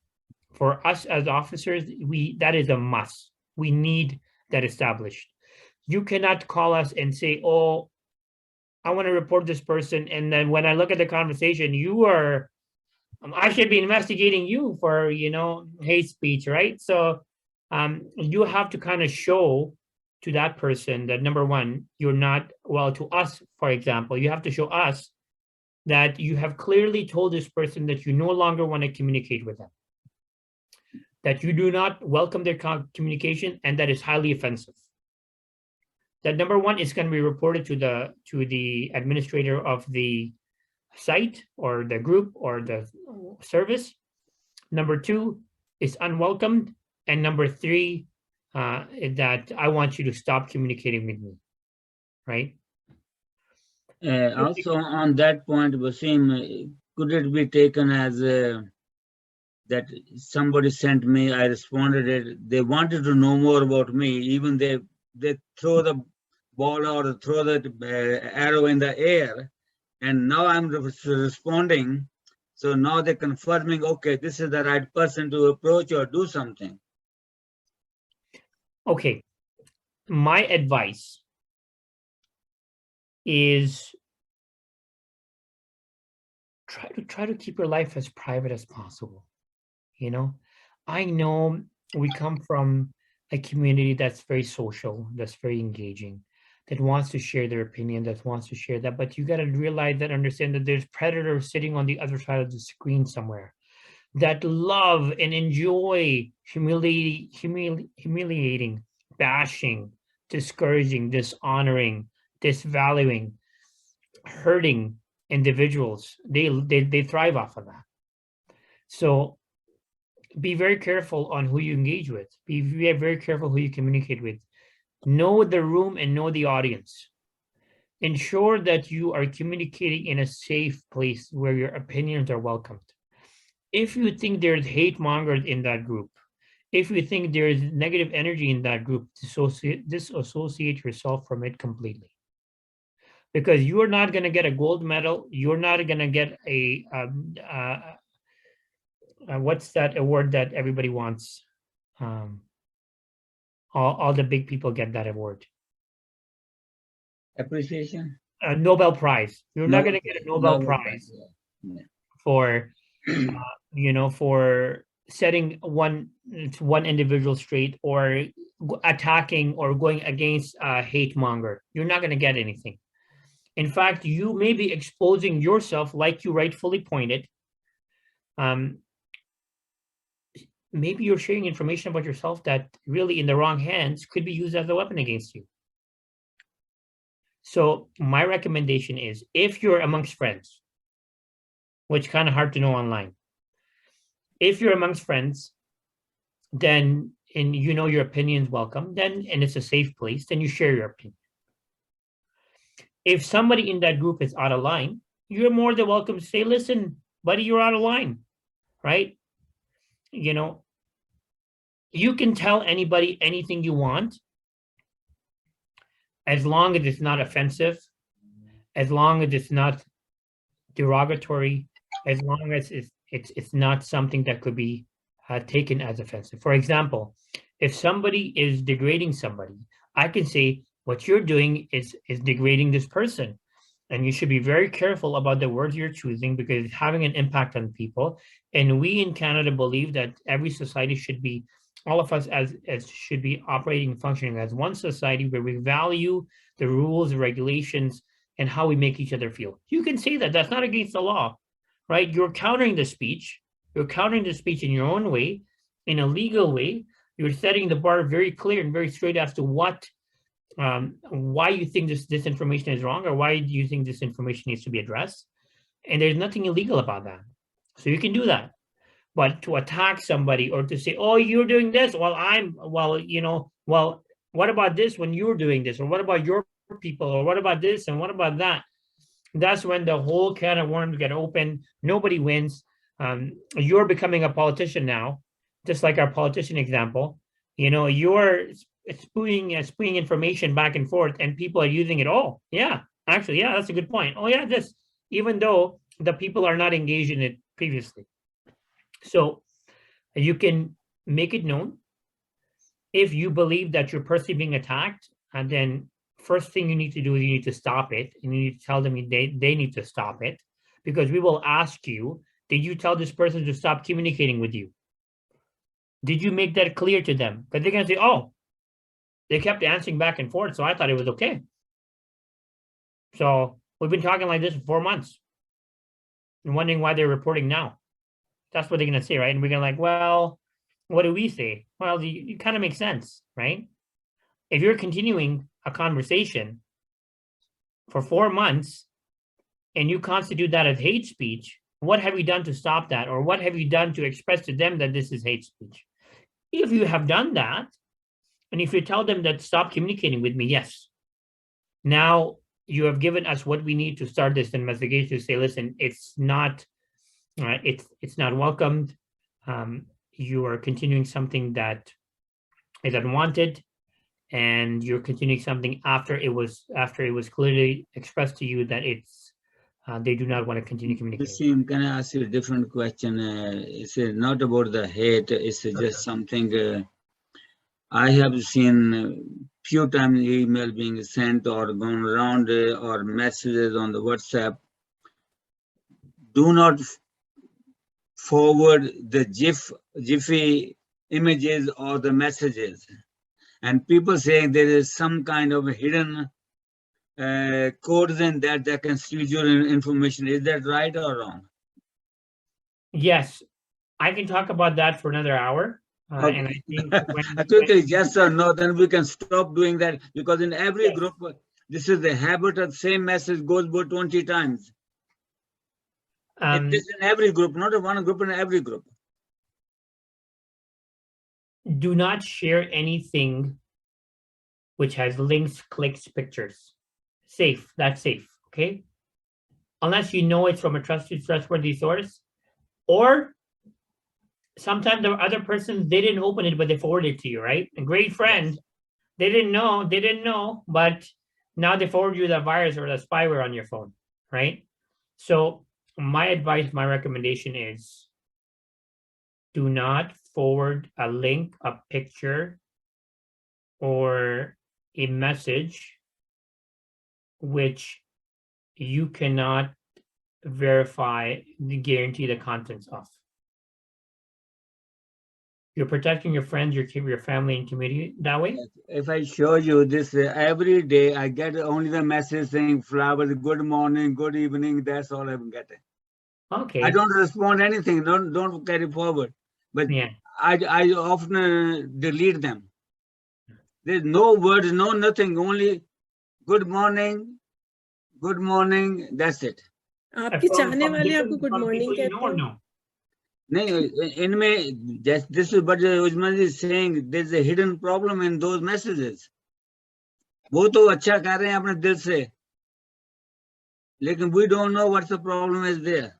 For us as officers, that is a must. We need that established. You cannot call us and say, oh, I want to report this person, and then when I look at the conversation, I should be investigating you for, you know, hate speech, right? So you have to kind of show to that person that, number one, you're not, well, to us, for example, you have to show us that you have clearly told this person that you no longer want to communicate with them, that you do not welcome their communication, and that is highly offensive. That, number one, is going to be reported to the administrator of the site or the group or the service. Number two, is unwelcomed. And number three, that I want you to stop communicating with me, right? Also on that point, Waseem, could it be taken as that somebody sent me, I responded it, they wanted to know more about me, even they throw the ball or throw the arrow in the air, and now I'm responding. So now they're confirming, okay, this is the right person to approach or do something. Okay, my advice is try to keep your life as private as possible. You know, I know we come from a community that's very social, that's very engaging, that wants to share their opinion, that wants to share that, but you got to realize that, understand that there's predators sitting on the other side of the screen somewhere that love and enjoy humiliating, bashing, discouraging, dishonoring, disvaluing, hurting individuals. They thrive off of that. So be very careful on who you engage with. Be very careful who you communicate with. Know the room and know the audience. Ensure that you are communicating in a safe place where your opinions are welcomed. If you think there's hate mongers in that group, if you think there's negative energy in that group, disassociate yourself from it completely. Because you are not going to get a gold medal. You're not going to get a what's that award that everybody wants? All the big people get that award. Appreciation. A Nobel Prize. You're not going to get a Nobel Prize for for setting one individual straight or attacking or going against a hate monger. You're not going to get anything. In fact, you may be exposing yourself, like you rightfully pointed. Maybe you're sharing information about yourself that really in the wrong hands could be used as a weapon against you. So my recommendation is, if you're amongst friends, which kind of hard to know online, if you're amongst friends, then, and your opinion's welcome, then, and it's a safe place, then you share your opinion. If somebody in that group is out of line, you're more than welcome to say, listen, buddy, you're out of line, right? You can tell anybody anything you want, as long as it's not offensive, as long as it's not derogatory, as long as it's not something that could be taken as offensive. For example, if somebody is degrading somebody, I can say, what you're doing is degrading this person. And you should be very careful about the words you're choosing, because it's having an impact on people. And we in Canada believe that every society should be, all of us as should be operating and functioning as one society where we value the rules, regulations, and how we make each other feel. You can say that. That's not against the law, right? You're countering the speech. You're countering the speech in your own way, in a legal way. You're setting the bar very clear and very straight as to what, why you think this information is wrong, or why do you think this information needs to be addressed. And there's nothing illegal about that. So you can do that. But to attack somebody or to say, oh, you're doing this, what about this when you're doing this? Or what about your people? Or what about this? And what about that? That's when the whole can of worms get open. Nobody wins. You're becoming a politician now, just like our politician example. You're spewing information back and forth, and people are using it all. Yeah, actually, yeah, that's a good point. Oh yeah, this, even though the people are not engaged in it previously. So you can make it known. If you believe that you're personally being attacked, and then first thing you need to do is you need to stop it, and you need to tell them they need to stop it, because we will ask you, did you tell this person to stop communicating with you? Did you make that clear to them? Because they're going to say, oh, they kept answering back and forth, so I thought it was okay. So we've been talking like this for 4 months and wondering why they're reporting now. That's what they're going to say, right? And we're going to like, well, what do we say? Well, it kind of makes sense, right? If you're continuing a conversation for 4 months and you constitute that as hate speech, what have you done to stop that? Or what have you done to express to them that this is hate speech? If you have done that, and if you tell them that stop communicating with me, yes, now you have given us what we need to start this investigation, to say, listen, it's not welcomed. You are continuing something that is unwanted, and you're continuing something after it was clearly expressed to you that it's they do not want to continue communicating. Waseem, can I ask you a different question? It's not about the hate. It's just something I have seen few times email being sent or gone around or messages on the WhatsApp. Do not forward the jiffy images or the messages. And people saying there is some kind of hidden codes in that can steal your information. Is that right or wrong? Yes, I can talk about that for another hour. Okay. And I think quickly, yes or no, then we can stop doing that, because in every group, this is the habit of same message goes about 20 times. It is in every group, not in one group, in every group. Do not share anything which has links, clicks, pictures. Safe, that's safe, okay? Unless you know it's from a trustworthy source, or sometimes the other person, they didn't open it, but they forwarded it to you, right? A great friend, they didn't know, but now they forward you the virus or the spyware on your phone, right? So my advice, my recommendation is, do not forward a link, a picture, or a message which you cannot verify, guarantee the contents of. You're protecting your friends, your family and community that way? If I show you this every day, I get only the message saying flowers, good morning, good evening. That's all I'm getting. Okay. I don't respond anything. Don't carry forward. But Yeah. I often delete them. There's no words, no nothing. Only good morning, good morning. That's it. आपके चाहने वाले आपको good From morning people you know कहते or हैं? no? नहीं, इनमें just this is what Usman is saying. There's a hidden problem in those messages. वो तो अच्छा कर रहे हैं अपने दिल से, लेकिन we don't know what the problem is there.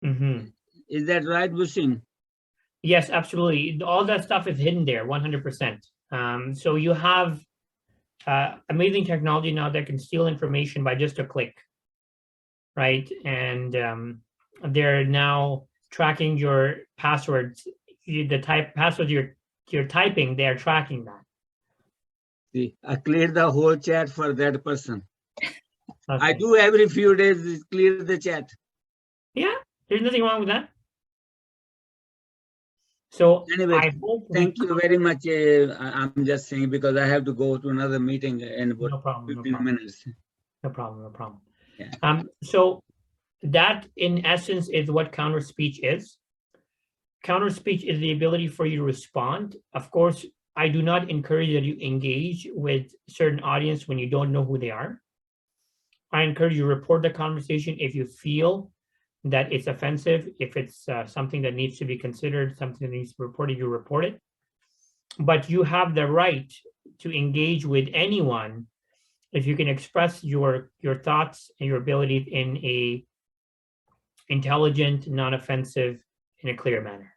Mm-hmm. Is that right, Waseem? Yes, absolutely. All that stuff is hidden there, 100%. So you have amazing technology now that can steal information by just a click, right? And they're now tracking your passwords. The passwords you're typing, they're tracking that. See, I cleared the whole chat for that person. Okay. I do every few days clear the chat. Yeah, there's nothing wrong with that. So Anyway, I hope thank you very much. I'm just saying because I have to go to another meeting in about no problem, 15 minutes. No problem. Yeah. So that in essence is what counter speech is. Counter speech is the ability for you to respond. Of course, I do not encourage that you engage with certain audience when you don't know who they are. I encourage you to report the conversation if you feel that it's offensive, if it's something that needs to be considered, something that needs to be reported, you report it. But you have the right to engage with anyone if you can express your thoughts and your abilities in a intelligent, non-offensive, in a clear manner.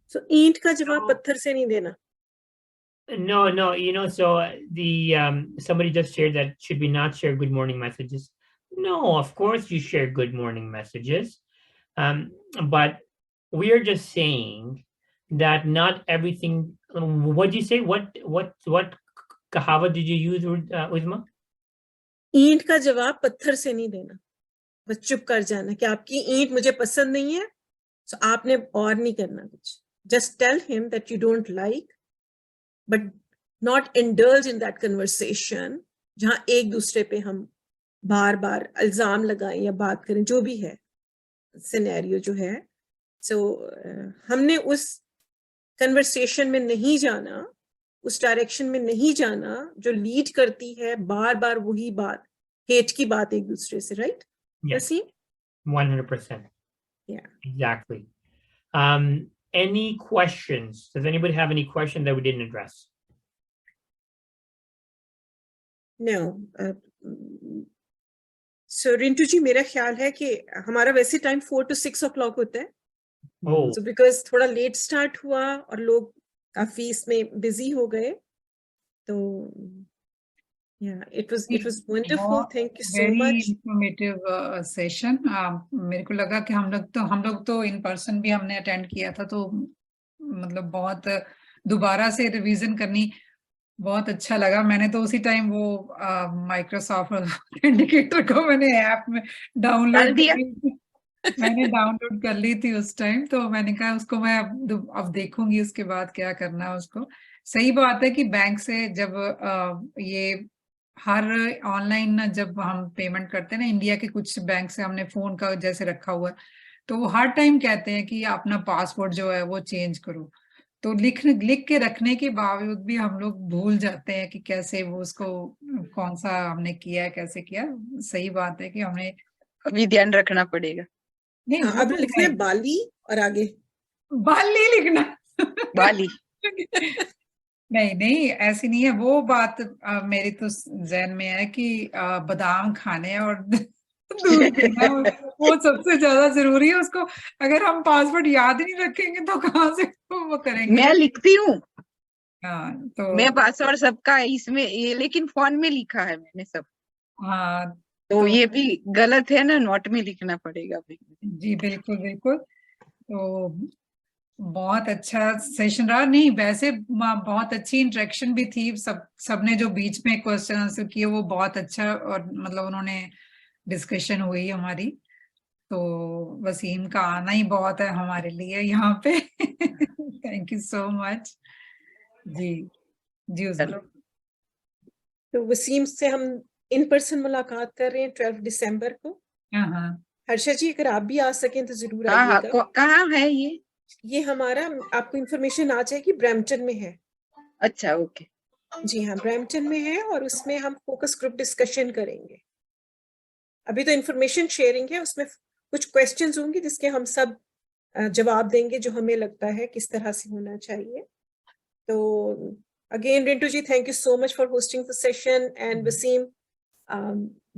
So ईंट का जवाब पत्थर से नहीं देना. No, so somebody just shared that should we not share good morning messages? No, of course you share good morning messages. But we are just saying that not everything, what did you say? What kahawat did you use, Uzma? ईंट का जवाब पत्थर से नहीं देना, बस चुप कर जाना कि आपकी ईंट मुझे पसंद नहीं है, so आपने और नहीं करना कुछ. Just tell him that you don't like, but not indulge in that conversation जहाँ एक दूसरे पे हम बार बार इल्जाम लगाएं या बात करें, जो भी है सिनेरियो जो है. So हमने उस कन्वर्सेशन में नहीं जाना, उस डायरेक्शन में नहीं जाना जो लीड करती है बार बार वही बात, हेट की बात एक दूसरे से, right? Yes, Waseem? 100%. Yeah. Exactly. Any questions? Does anybody have any question that we didn't address? No. So Rintu ji, मेरा ख्याल है कि हमारा वैसे टाइम 4 to 6 o'clock होता है. Oh, So because थोड़ा लेट स्टार्ट हुआ और लोग काफी इसमें बिजी हो गए, तो yeah, it was wonderful. Thank you so Very much. informative session. मेरे को लगा कि हम लोग तो in person भी हमने attend किया था, तो मतलब बहुत दोबारा से रिवीजन करनी बहुत अच्छा लगा. मैंने तो उसी टाइम वो माइक्रोसॉफ्ट ऑथेंटिकेटर को मैंने ऐप में डाउनलोड कर ली थी उस टाइम, तो मैंने कहा उसको मैं अब देखूंगी उसके बाद क्या करना है उसको. सही बात है कि बैंक से जब ये हर ऑनलाइन जब हम पेमेंट करते हैं ना, इंडिया के कुछ बैंक से हमने फोन का जैसे रखा हुआ है, तो वो हर टाइम कहते हैं कि अपना पासवर्ड जो है वो चेंज करो. तो लिख के रखने के बावजूद भी हम लोग भूल जाते हैं कि कैसे वो उसको कौन सा हमने किया है, कैसे किया. सही बात है कि हमने अभी ध्यान रखना पड़ेगा. नहीं, हाँ, अब लिखना है बाली और आगे बाली लिखना. बाली. नहीं ऐसी नहीं है वो बात. मेरी तो ज़हन में है कि बादाम खाने और दूध पीना वो सबसे ज्यादा जरूरी है. उसको अगर हम पासवर्ड याद नहीं रखेंगे तो कहाँ से वो करेंगे. मैं लिखती हूँ. हाँ, तो मैं पासवर्ड सबका इसमें ये, लेकिन फोन में लिखा है मैंने सब. हाँ, तो ये भी गलत है ना, नोट में लिखना पड़ेगा. जी बिल्कुल. तो बहुत अच्छा सेशन रहा. नहीं वैसे बहुत अच्छी इंटरेक्शन भी थी. सबने जो बीच में क्वेश्चन आंसर किए वो बहुत अच्छा, और मतलब उन्होंने डिस्कशन हुई हमारी. तो वसीम का आना ही बहुत है हमारे लिए यहाँ पे। Thank you so much. जी जी उज़मा। तो वसीम से हम इन पर्सन मुलाकात कर रहे हैं 12 दिसंबर को। हाँ हर्षा जी अगर आप भी आ सकें तो जरूर हाँ हाँ आइएगा। कहाँ है ये? ये हमारा आपको इंफॉर्मेशन आ जाएगी, ब्रैम्पटन में है। अच्छा ओके। जी हाँ ब्रैम्पटन में है और उसमें हम फोकस ग्रुप डिस्कशन करेंगे। अभी तो इंफॉर्मेशन शेयरिंग है, उसमें कुछ क्वेश्चंस होंगे जिसके हम सब जवाब देंगे जो हमें लगता है किस तरह से होना चाहिए। तो again Rintu ji thank you so much for hosting the session and Wasim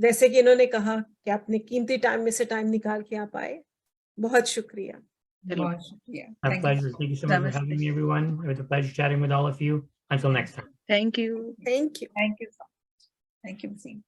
जैसे कि इन्होंने कहा कि आपने कीमती टाइम में से टाइम निकाल के आप आए, बहुत शुक्रिया। बहुत शुक्रिया। My Thank you. pleasure. Thank you so much for having me, everyone. It was a pleasure chatting with all of you. Until next time. Thank you. Thank you. Thank you so much. Thank you, Waseem.